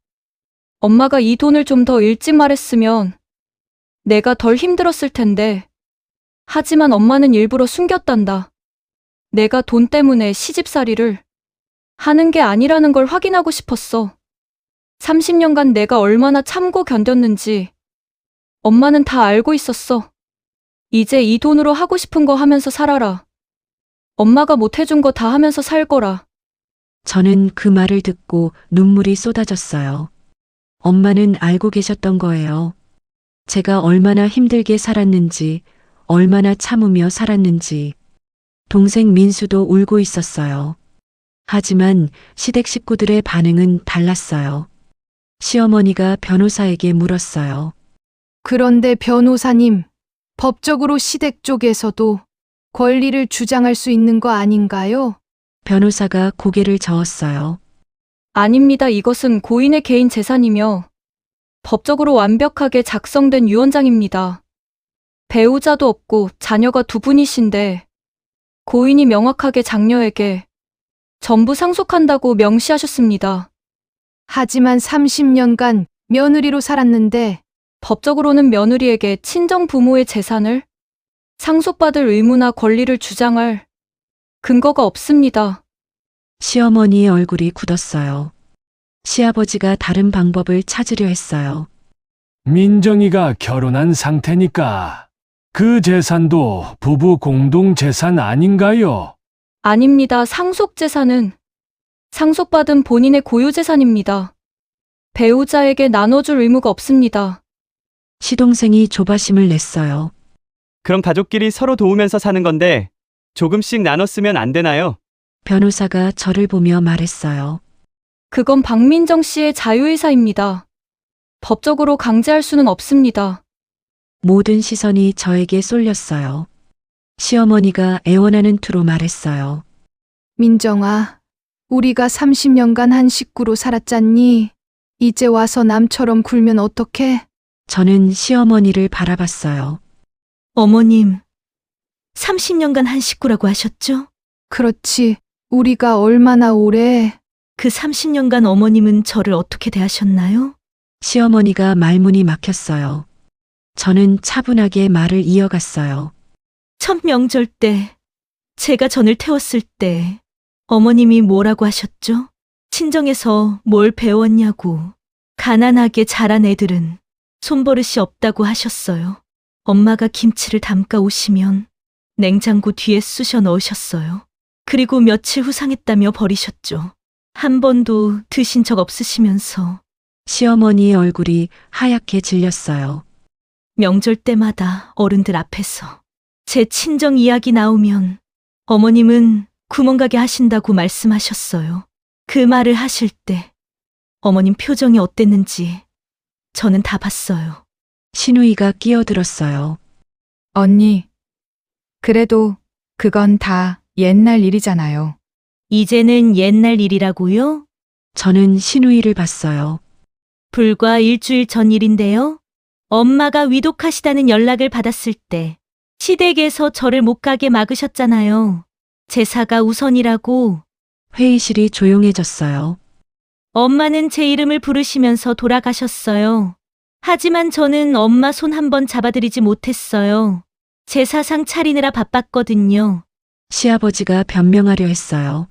엄마가 이 돈을 좀 더 일찍 말했으면 내가 덜 힘들었을 텐데. 하지만 엄마는 일부러 숨겼단다. 내가 돈 때문에 시집살이를 하는 게 아니라는 걸 확인하고 싶었어. 30년간 내가 얼마나 참고 견뎠는지 엄마는 다 알고 있었어. 이제 이 돈으로 하고 싶은 거 하면서 살아라. 엄마가 못 해준 거 다 하면서 살 거라. 저는 그 말을 듣고 눈물이 쏟아졌어요. 엄마는 알고 계셨던 거예요. 제가 얼마나 힘들게 살았는지, 얼마나 참으며 살았는지. 동생 민수도 울고 있었어요. 하지만 시댁 식구들의 반응은 달랐어요. 시어머니가 변호사에게 물었어요. 그런데 변호사님, 법적으로 시댁 쪽에서도 권리를 주장할 수 있는 거 아닌가요? 변호사가 고개를 저었어요. 아닙니다. 이것은 고인의 개인 재산이며 법적으로 완벽하게 작성된 유언장입니다. 배우자도 없고 자녀가 2분이신데 고인이 명확하게 장녀에게 전부 상속한다고 명시하셨습니다. 하지만 30년간 며느리로 살았는데 법적으로는 며느리에게 친정 부모의 재산을 상속받을 의무나 권리를 주장할 근거가 없습니다. 시어머니의 얼굴이 굳었어요. 시아버지가 다른 방법을 찾으려 했어요. 민정이가 결혼한 상태니까 그 재산도 부부 공동 재산 아닌가요? 아닙니다. 상속 재산은 상속받은 본인의 고유 재산입니다. 배우자에게 나눠줄 의무가 없습니다. 시동생이 조바심을 냈어요. 그럼 가족끼리 서로 도우면서 사는 건데 조금씩 나눠 쓰면 안 되나요? 변호사가 저를 보며 말했어요. 그건 박민정 씨의 자유의사입니다. 법적으로 강제할 수는 없습니다. 모든 시선이 저에게 쏠렸어요. 시어머니가 애원하는 투로 말했어요. 민정아, 우리가 30년간 한 식구로 살았잖니. 이제 와서 남처럼 굴면 어떡해? 저는 시어머니를 바라봤어요. 어머님, 30년간 한 식구라고 하셨죠? 그렇지. 우리가 얼마나 오래. 그 30년간 어머님은 저를 어떻게 대하셨나요? 시어머니가 말문이 막혔어요. 저는 차분하게 말을 이어갔어요. 첫 명절 때, 제가 전을 태웠을 때 어머님이 뭐라고 하셨죠? 친정에서 뭘 배웠냐고. 가난하게 자란 애들은 손버릇이 없다고 하셨어요. 엄마가 김치를 담가 오시면 냉장고 뒤에 쑤셔 넣으셨어요. 그리고 며칠 후 상했다며 버리셨죠. 한 번도 드신 적 없으시면서. 시어머니의 얼굴이 하얗게 질렸어요. 명절 때마다 어른들 앞에서 제 친정 이야기 나오면 어머님은 구멍가게 하신다고 말씀하셨어요. 그 말을 하실 때 어머님 표정이 어땠는지 저는 다 봤어요. 신우이가 끼어들었어요. 언니, 그래도 그건 다 옛날 일이잖아요. 이제는 옛날 일이라고요? 저는 신우이를 봤어요. 불과 일주일 전 일인데요. 엄마가 위독하시다는 연락을 받았을 때 시댁에서 저를 못 가게 막으셨잖아요. 제사가 우선이라고. 회의실이 조용해졌어요. 엄마는 제 이름을 부르시면서 돌아가셨어요. 하지만 저는 엄마 손 한 번 잡아드리지 못했어요. 제사상 차리느라 바빴거든요. 시아버지가 변명하려 했어요.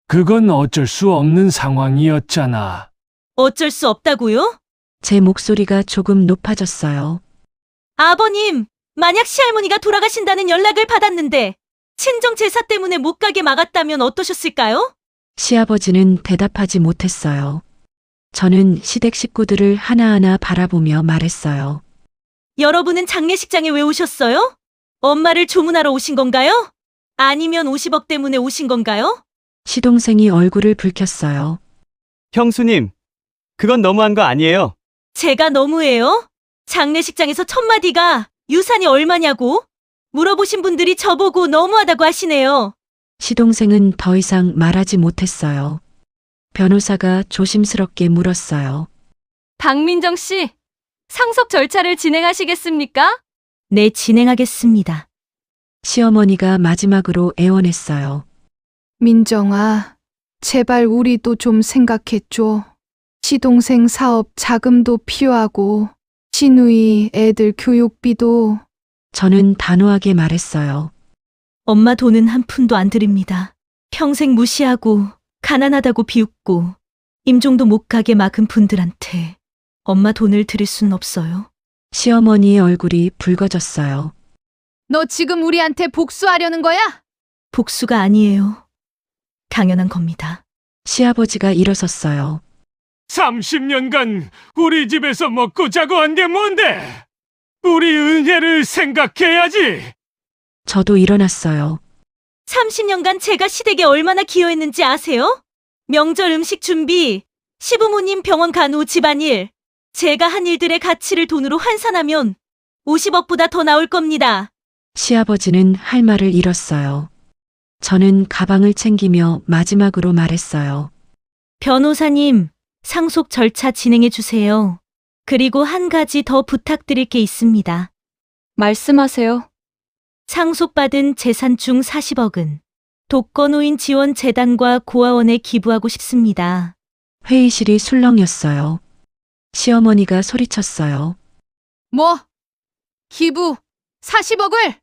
그건 어쩔 수 없는 상황이었잖아. 어쩔 수 없다고요? 제 목소리가 조금 높아졌어요. 아버님, 만약 시할머니가 돌아가신다는 연락을 받았는데 친정 제사 때문에 못 가게 막았다면 어떠셨을까요? 시아버지는 대답하지 못했어요. 저는 시댁 식구들을 하나하나 바라보며 말했어요. 여러분은 장례식장에 왜 오셨어요? 엄마를 조문하러 오신 건가요? 아니면 50억 때문에 오신 건가요? 시동생이 얼굴을 붉혔어요. 형수님, 그건 너무한 거 아니에요? 제가 너무해요? 장례식장에서 첫마디가 유산이 얼마냐고? 물어보신 분들이 저보고 너무하다고 하시네요. 시동생은 더 이상 말하지 못했어요. 변호사가 조심스럽게 물었어요. 박민정 씨, 상속 절차를 진행하시겠습니까? 네, 진행하겠습니다. 시어머니가 마지막으로 애원했어요. 민정아, 제발 우리도 좀 생각해줘. 시동생 사업 자금도 필요하고, 신우이 애들 교육비도. 저는 단호하게 말했어요. 엄마 돈은 한 푼도 안 드립니다. 평생 무시하고 가난하다고 비웃고 임종도 못 가게 막은 분들한테 엄마 돈을 드릴 순 없어요. 시어머니의 얼굴이 붉어졌어요. 너 지금 우리한테 복수하려는 거야? 복수가 아니에요. 당연한 겁니다. 시아버지가 일어섰어요. 30년간 우리 집에서 먹고 자고 한 게 뭔데? 우리 은혜를 생각해야지. 저도 일어났어요. 30년간 제가 시댁에 얼마나 기여했는지 아세요? 명절 음식 준비, 시부모님 병원 간호 집안일, 제가 한 일들의 가치를 돈으로 환산하면 50억보다 더 나올 겁니다. 시아버지는 할 말을 잃었어요. 저는 가방을 챙기며 마지막으로 말했어요. 변호사님, 상속 절차 진행해 주세요. 그리고 한 가지 더 부탁드릴 게 있습니다. 말씀하세요. 상속받은 재산 중 40억은 독거노인 지원 재단과 고아원에 기부하고 싶습니다. 회의실이 술렁였어요. 시어머니가 소리쳤어요. 뭐? 기부 40억을?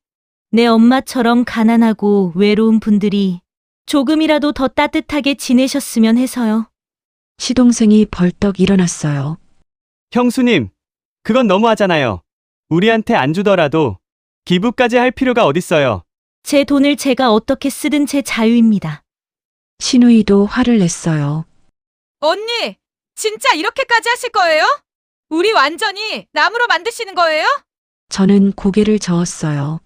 내 엄마처럼 가난하고 외로운 분들이 조금이라도 더 따뜻하게 지내셨으면 해서요. 시동생이 벌떡 일어났어요. 형수님, 그건 너무하잖아요. 우리한테 안 주더라도 기부까지 할 필요가 어딨어요. 제 돈을 제가 어떻게 쓰든 제 자유입니다. 신우이도 화를 냈어요. 언니, 진짜 이렇게까지 하실 거예요? 우리 완전히 나무로 만드시는 거예요? 저는 고개를 저었어요.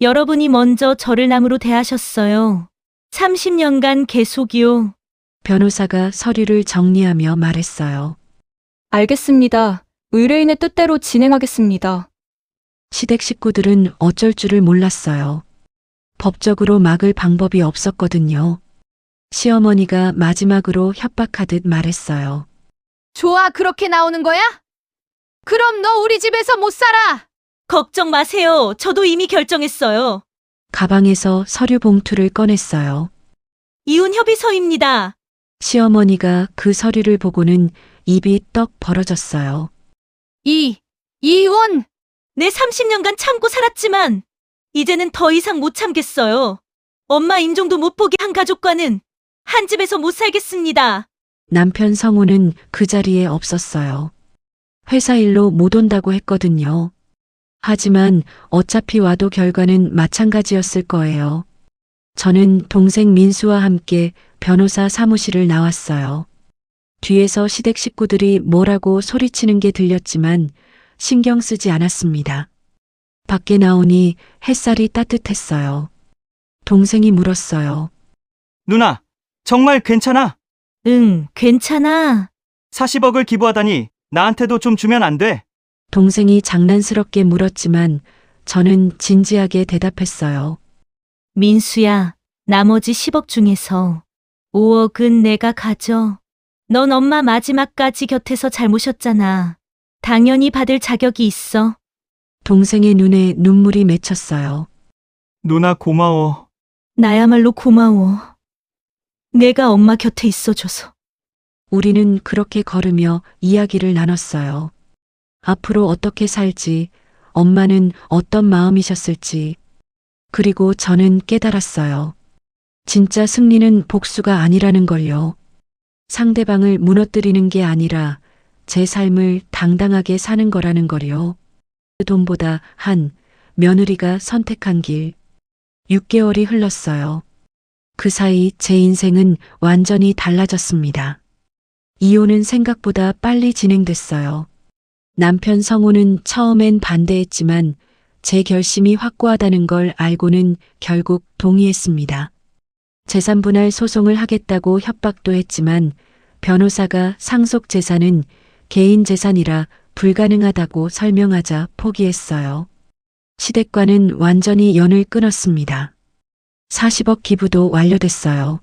여러분이 먼저 저를 남으로 대하셨어요. 30년간 계속이요. 변호사가 서류를 정리하며 말했어요. 알겠습니다. 의뢰인의 뜻대로 진행하겠습니다. 시댁 식구들은 어쩔 줄을 몰랐어요. 법적으로 막을 방법이 없었거든요. 시어머니가 마지막으로 협박하듯 말했어요. 좋아, 그렇게 나오는 거야? 그럼 너 우리 집에서 못 살아. 걱정 마세요. 저도 이미 결정했어요. 가방에서 서류 봉투를 꺼냈어요. 이혼 협의서입니다. 시어머니가 그 서류를 보고는 입이 떡 벌어졌어요. 이혼? 내 30년간 참고 살았지만 이제는 더 이상 못 참겠어요. 엄마 임종도 못 보게 한 가족과는 한 집에서 못 살겠습니다. 남편 성우는 그 자리에 없었어요. 회사 일로 못 온다고 했거든요. 하지만 어차피 와도 결과는 마찬가지였을 거예요. 저는 동생 민수와 함께 변호사 사무실을 나왔어요. 뒤에서 시댁 식구들이 뭐라고 소리치는 게 들렸지만 신경 쓰지 않았습니다. 밖에 나오니 햇살이 따뜻했어요. 동생이 물었어요. 누나, 정말 괜찮아? 응, 괜찮아. 40억을 기부하다니 나한테도 좀 주면 안 돼? 동생이 장난스럽게 물었지만 저는 진지하게 대답했어요. 민수야, 나머지 10억 중에서 5억은 내가 가져. 넌 엄마 마지막까지 곁에서 잘 모셨잖아. 당연히 받을 자격이 있어. 동생의 눈에 눈물이 맺혔어요. 누나 고마워. 나야말로 고마워. 내가 엄마 곁에 있어줘서. 우리는 그렇게 걸으며 이야기를 나눴어요. 앞으로 어떻게 살지, 엄마는 어떤 마음이셨을지. 그리고 저는 깨달았어요. 진짜 승리는 복수가 아니라는 걸요. 상대방을 무너뜨리는 게 아니라 제 삶을 당당하게 사는 거라는 걸요. 그 돈보다 한 며느리가 선택한 길. 6개월이 흘렀어요. 그 사이 제 인생은 완전히 달라졌습니다. 이혼은 생각보다 빨리 진행됐어요. 남편 성우는 처음엔 반대했지만 제 결심이 확고하다는 걸 알고는 결국 동의했습니다. 재산분할 소송을 하겠다고 협박도 했지만 변호사가 상속 재산은 개인 재산이라 불가능하다고 설명하자 포기했어요. 시댁과는 완전히 연을 끊었습니다. 40억 기부도 완료됐어요.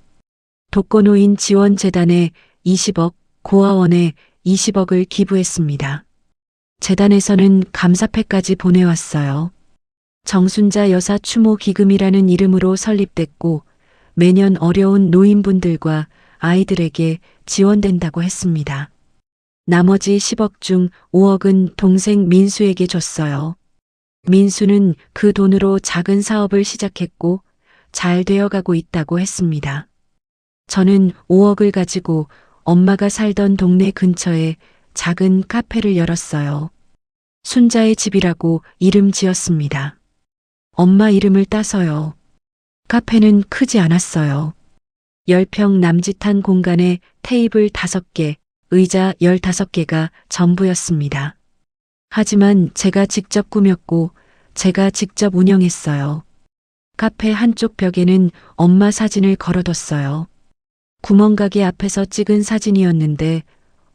독거노인 지원재단에 20억, 고아원에 20억을 기부했습니다. 재단에서는 감사패까지 보내왔어요. 정순자 여사 추모 기금이라는 이름으로 설립됐고 매년 어려운 노인분들과 아이들에게 지원된다고 했습니다. 나머지 10억 중 5억은 동생 민수에게 줬어요. 민수는 그 돈으로 작은 사업을 시작했고 잘 되어가고 있다고 했습니다. 저는 5억을 가지고 엄마가 살던 동네 근처에 작은 카페를 열었어요. 순자의 집이라고 이름 지었습니다. 엄마 이름을 따서요. 카페는 크지 않았어요. 10평 남짓한 공간에 테이블 5개, 의자 15개가 전부였습니다. 하지만 제가 직접 꾸몄고 제가 직접 운영했어요. 카페 한쪽 벽에는 엄마 사진을 걸어뒀어요. 구멍가게 앞에서 찍은 사진이었는데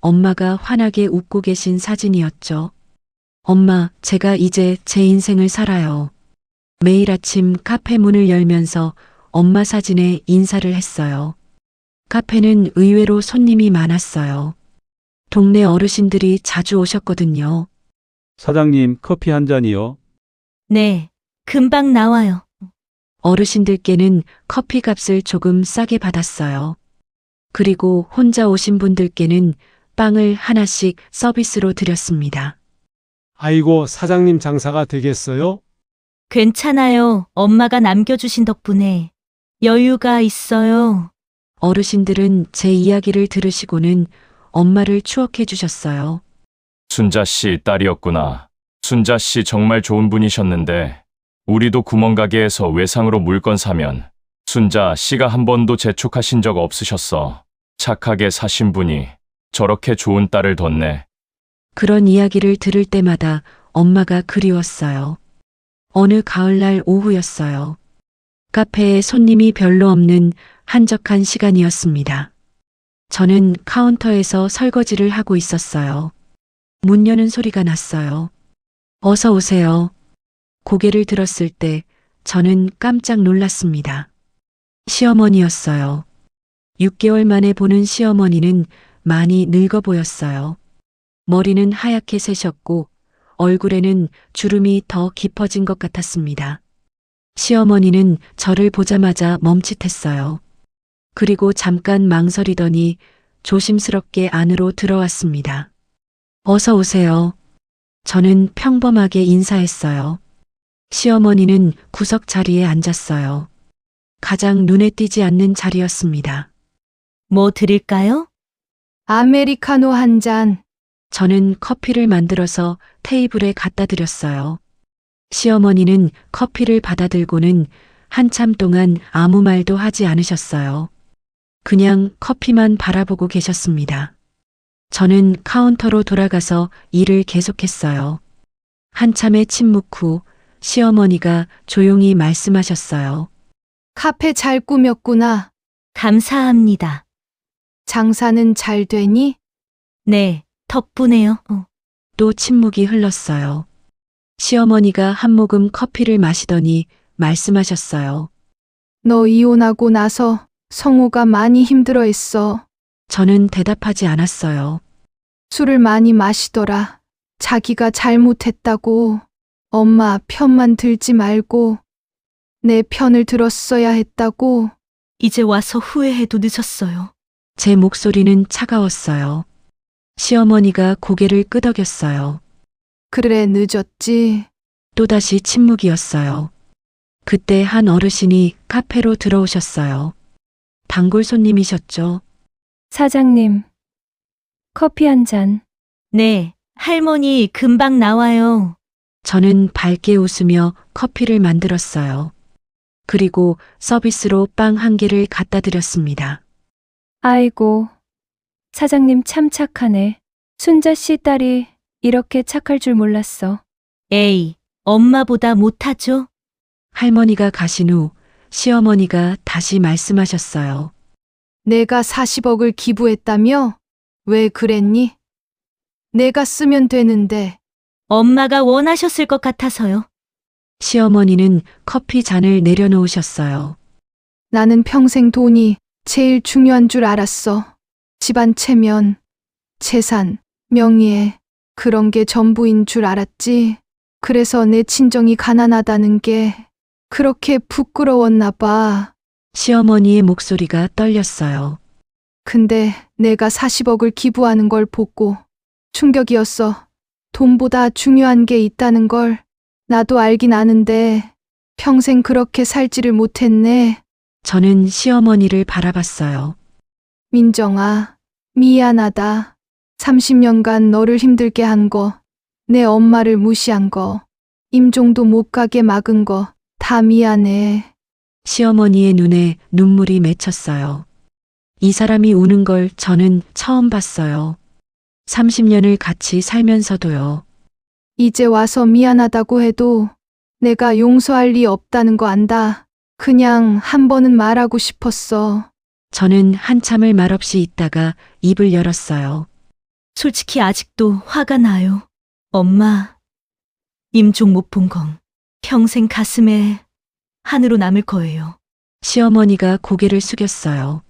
엄마가 환하게 웃고 계신 사진이었죠. 엄마, 제가 이제 제 인생을 살아요. 매일 아침 카페 문을 열면서 엄마 사진에 인사를 했어요. 카페는 의외로 손님이 많았어요. 동네 어르신들이 자주 오셨거든요. 사장님, 커피 한 잔이요. 네, 금방 나와요. 어르신들께는 커피 값을 조금 싸게 받았어요. 그리고 혼자 오신 분들께는 빵을 하나씩 서비스로 드렸습니다. 아이고, 사장님 장사가 되겠어요? 괜찮아요. 엄마가 남겨주신 덕분에 여유가 있어요. 어르신들은 제 이야기를 들으시고는 엄마를 추억해 주셨어요. 순자 씨 딸이었구나. 순자 씨 정말 좋은 분이셨는데 우리도 구멍가게에서 외상으로 물건 사면 순자 씨가 한 번도 재촉하신 적 없으셨어. 착하게 사신 분이 저렇게 좋은 딸을 뒀네. 그런 이야기를 들을 때마다 엄마가 그리웠어요. 어느 가을날 오후였어요. 카페에 손님이 별로 없는 한적한 시간이었습니다. 저는 카운터에서 설거지를 하고 있었어요. 문 여는 소리가 났어요. 어서 오세요. 고개를 들었을 때 저는 깜짝 놀랐습니다. 시어머니였어요. 6개월 만에 보는 시어머니는 많이 늙어 보였어요. 머리는 하얗게 새셨고 얼굴에는 주름이 더 깊어진 것 같았습니다. 시어머니는 저를 보자마자 멈칫했어요. 그리고 잠깐 망설이더니 조심스럽게 안으로 들어왔습니다. 어서 오세요. 저는 평범하게 인사했어요. 시어머니는 구석 자리에 앉았어요. 가장 눈에 띄지 않는 자리였습니다. 뭐 드릴까요? 아메리카노 한 잔. 저는 커피를 만들어서 테이블에 갖다 드렸어요. 시어머니는 커피를 받아들고는 한참 동안 아무 말도 하지 않으셨어요. 그냥 커피만 바라보고 계셨습니다. 저는 카운터로 돌아가서 일을 계속했어요. 한참의 침묵 후 시어머니가 조용히 말씀하셨어요. 카페 잘 꾸몄구나. 감사합니다. 장사는 잘 되니? 네, 덕분에요. 또 침묵이 흘렀어요. 시어머니가 한 모금 커피를 마시더니 말씀하셨어요. 너 이혼하고 나서 성우가 많이 힘들어했어. 저는 대답하지 않았어요. 술을 많이 마시더라. 자기가 잘못했다고. 엄마 편만 들지 말고 내 편을 들었어야 했다고. 이제 와서 후회해도 늦었어요. 제 목소리는 차가웠어요. 시어머니가 고개를 끄덕였어요. 그래, 늦었지. 또다시 침묵이었어요. 그때 한 어르신이 카페로 들어오셨어요. 단골 손님이셨죠. 사장님, 커피 한 잔. 네, 할머니 금방 나와요. 저는 밝게 웃으며 커피를 만들었어요. 그리고 서비스로 빵 한 개를 갖다 드렸습니다. 아이고, 사장님 참 착하네. 순자 씨 딸이 이렇게 착할 줄 몰랐어. 에이, 엄마보다 못하죠? 할머니가 가신 후 시어머니가 다시 말씀하셨어요. 내가 40억을 기부했다며? 왜 그랬니? 내가 쓰면 되는데. 엄마가 원하셨을 것 같아서요. 시어머니는 커피 잔을 내려놓으셨어요. 나는 평생 돈이 제일 중요한 줄 알았어. 집안 체면, 재산, 명예, 그런 게 전부인 줄 알았지. 그래서 내 친정이 가난하다는 게 그렇게 부끄러웠나 봐. 시어머니의 목소리가 떨렸어요. 근데 내가 40억을 기부하는 걸 보고 충격이었어. 돈보다 중요한 게 있다는 걸 나도 알긴 아는데 평생 그렇게 살지를 못했네. 저는 시어머니를 바라봤어요. 민정아, 미안하다. 30년간 너를 힘들게 한 거, 내 엄마를 무시한 거, 임종도 못 가게 막은 거 다 미안해. 시어머니의 눈에 눈물이 맺혔어요. 이 사람이 우는 걸 저는 처음 봤어요. 30년을 같이 살면서도요. 이제 와서 미안하다고 해도 내가 용서할 리 없다는 거 안다. 그냥 한 번은 말하고 싶었어. 저는 한참을 말없이 있다가 입을 열었어요. 솔직히 아직도 화가 나요. 엄마, 임종 못 본 건 평생 가슴에 한으로 남을 거예요. 시어머니가 고개를 숙였어요.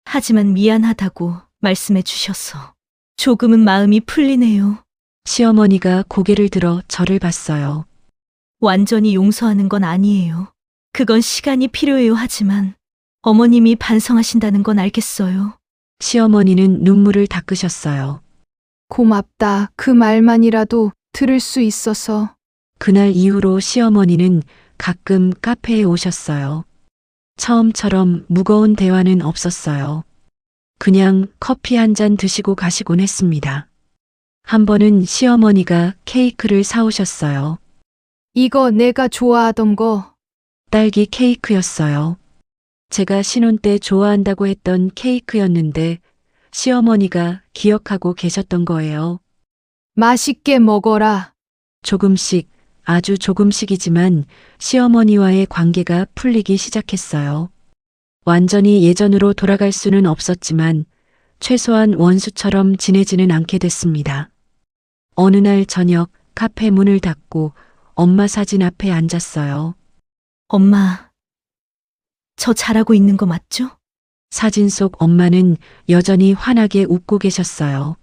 하지만 미안하다고 말씀해 주셔서 조금은 마음이 풀리네요. 시어머니가 고개를 들어 저를 봤어요. 완전히 용서하는 건 아니에요. 그건 시간이 필요해요 하지만 어머님이 반성하신다는 건 알겠어요. 시어머니는 눈물을 닦으셨어요. 고맙다. 그 말만이라도 들을 수 있어서. 그날 이후로 시어머니는 가끔 카페에 오셨어요. 처음처럼 무거운 대화는 없었어요. 그냥 커피 한 잔 드시고 가시곤 했습니다. 한 번은 시어머니가 케이크를 사오셨어요. 이거 내가 좋아하던 거. 딸기 케이크였어요. 제가 신혼 때 좋아한다고 했던 케이크였는데 시어머니가 기억하고 계셨던 거예요. 맛있게 먹어라. 조금씩, 아주 조금씩이지만 시어머니와의 관계가 풀리기 시작했어요. 완전히 예전으로 돌아갈 수는 없었지만 최소한 원수처럼 지내지는 않게 됐습니다. 어느 날 저녁 카페 문을 닫고 엄마 사진 앞에 앉았어요. 엄마, 저 잘하고 있는 거 맞죠? 사진 속 엄마는 여전히 환하게 웃고 계셨어요.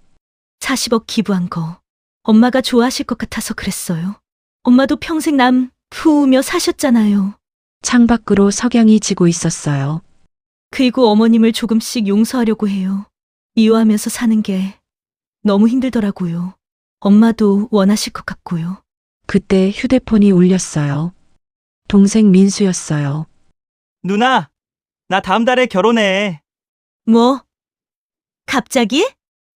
40억 기부한 거 엄마가 좋아하실 것 같아서 그랬어요. 엄마도 평생 남 부으며 사셨잖아요. 창밖으로 석양이 지고 있었어요. 그리고 어머님을 조금씩 용서하려고 해요. 미워하면서 사는 게 너무 힘들더라고요. 엄마도 원하실 것 같고요. 그때 휴대폰이 울렸어요. 동생 민수였어요. 누나, 나 다음 달에 결혼해. 뭐? 갑자기?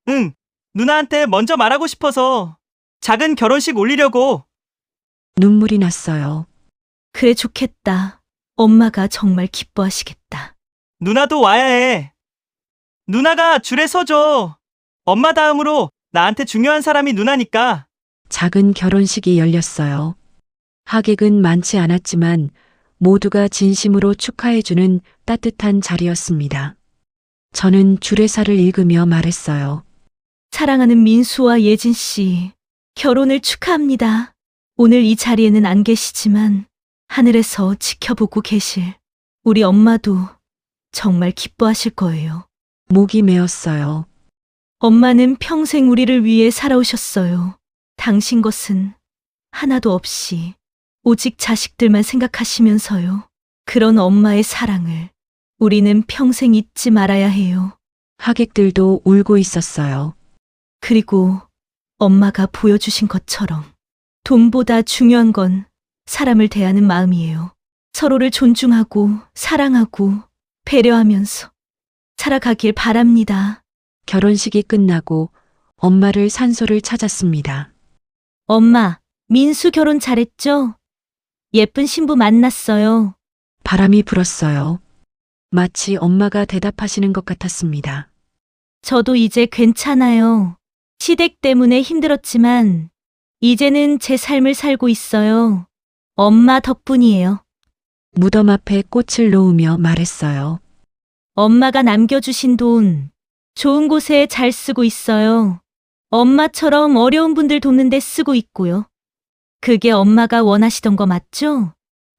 응, 누나한테 먼저 말하고 싶어서 작은 결혼식 올리려고. 눈물이 났어요. 그래 좋겠다. 엄마가 정말 기뻐하시겠다. 누나도 와야 해. 누나가 줄에 서줘. 엄마 다음으로 나한테 중요한 사람이 누나니까. 작은 결혼식이 열렸어요. 하객은 많지 않았지만 모두가 진심으로 축하해주는 따뜻한 자리였습니다. 저는 주례사를 읽으며 말했어요. 사랑하는 민수와 예진 씨, 결혼을 축하합니다. 오늘 이 자리에는 안 계시지만 하늘에서 지켜보고 계실 우리 엄마도 정말 기뻐하실 거예요. 목이 메었어요. 엄마는 평생 우리를 위해 살아오셨어요. 당신 것은 하나도 없이 오직 자식들만 생각하시면서요. 그런 엄마의 사랑을 우리는 평생 잊지 말아야 해요. 하객들도 울고 있었어요. 그리고 엄마가 보여주신 것처럼 돈보다 중요한 건 사람을 대하는 마음이에요. 서로를 존중하고 사랑하고 배려하면서 살아가길 바랍니다. 결혼식이 끝나고 엄마를 산소를 찾았습니다. 엄마, 민수 결혼 잘했죠? 예쁜 신부 만났어요. 바람이 불었어요. 마치 엄마가 대답하시는 것 같았습니다. 저도 이제 괜찮아요. 시댁 때문에 힘들었지만 이제는 제 삶을 살고 있어요. 엄마 덕분이에요. 무덤 앞에 꽃을 놓으며 말했어요. 엄마가 남겨주신 돈 좋은 곳에 잘 쓰고 있어요. 엄마처럼 어려운 분들 돕는 데 쓰고 있고요. 그게 엄마가 원하시던 거 맞죠?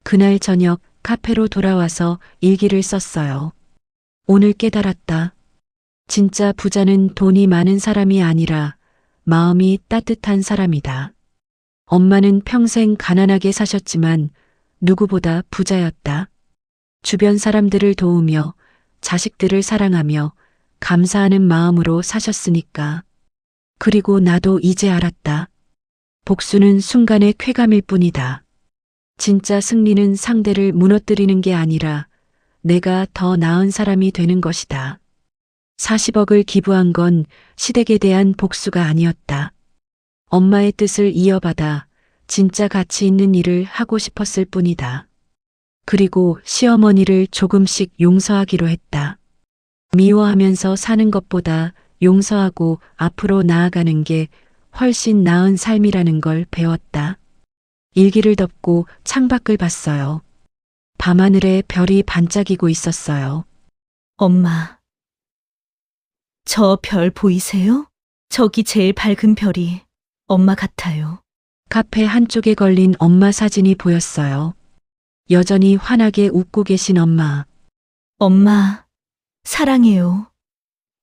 그날 저녁 카페로 돌아와서 일기를 썼어요. 오늘 깨달았다. 진짜 부자는 돈이 많은 사람이 아니라 마음이 따뜻한 사람이다. 엄마는 평생 가난하게 사셨지만 누구보다 부자였다. 주변 사람들을 도우며 자식들을 사랑하며 감사하는 마음으로 사셨으니까. 그리고 나도 이제 알았다. 복수는 순간의 쾌감일 뿐이다. 진짜 승리는 상대를 무너뜨리는 게 아니라 내가 더 나은 사람이 되는 것이다. 40억을 기부한 건 시댁에 대한 복수가 아니었다. 엄마의 뜻을 이어받아 진짜 가치 있는 일을 하고 싶었을 뿐이다. 그리고 시어머니를 조금씩 용서하기로 했다. 미워하면서 사는 것보다 용서하고 앞으로 나아가는 게 훨씬 나은 삶이라는 걸 배웠다. 일기를 덮고 창밖을 봤어요. 밤하늘에 별이 반짝이고 있었어요. 엄마, 저 별 보이세요? 저기 제일 밝은 별이 엄마 같아요. 카페 한쪽에 걸린 엄마 사진이 보였어요. 여전히 환하게 웃고 계신 엄마. 엄마, 사랑해요.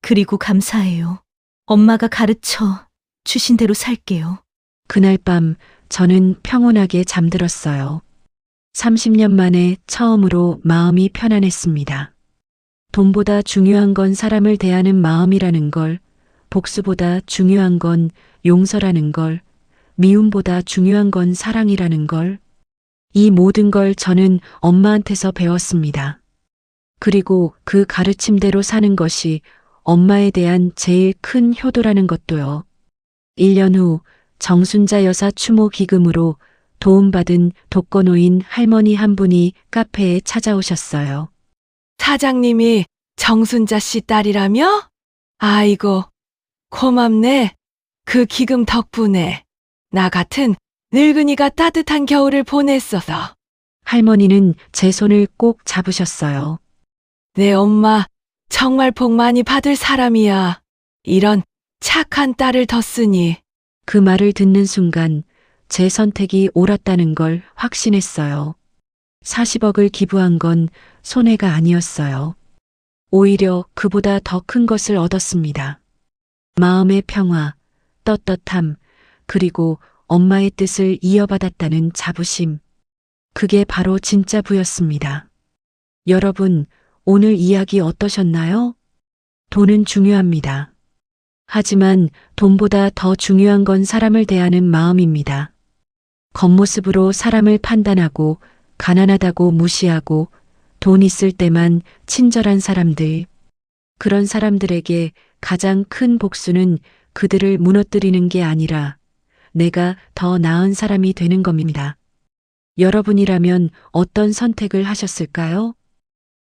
그리고 감사해요. 엄마가 가르쳐 주신 대로 살게요. 그날 밤 저는 평온하게 잠들었어요. 30년 만에 처음으로 마음이 편안했습니다. 돈보다 중요한 건 사람을 대하는 마음이라는 걸, 복수보다 중요한 건 용서라는 걸, 미움보다 중요한 건 사랑이라는 걸, 이 모든 걸 저는 엄마한테서 배웠습니다. 그리고 그 가르침대로 사는 것이 엄마에 대한 제일 큰 효도라는 것도요. 1년 후 정순자 여사 추모 기금으로 도움받은 독거노인 할머니 한 분이 카페에 찾아오셨어요. 사장님이 정순자 씨 딸이라며? 아이고, 고맙네. 그 기금 덕분에 나 같은 늙은이가 따뜻한 겨울을 보냈어서. 할머니는 제 손을 꼭 잡으셨어요. 내 엄마 정말 복 많이 받을 사람이야. 이런 착한 딸을 뒀으니. 그 말을 듣는 순간 제 선택이 옳았다는 걸 확신했어요. 40억을 기부한 건 손해가 아니었어요. 오히려 그보다 더 큰 것을 얻었습니다. 마음의 평화, 떳떳함, 그리고 엄마의 뜻을 이어받았다는 자부심. 그게 바로 진짜 부였습니다. 여러분, 오늘 이야기 어떠셨나요? 돈은 중요합니다. 하지만 돈보다 더 중요한 건 사람을 대하는 마음입니다. 겉모습으로 사람을 판단하고 가난하다고 무시하고 돈 있을 때만 친절한 사람들. 그런 사람들에게 가장 큰 복수는 그들을 무너뜨리는 게 아니라 내가 더 나은 사람이 되는 겁니다. 여러분이라면 어떤 선택을 하셨을까요?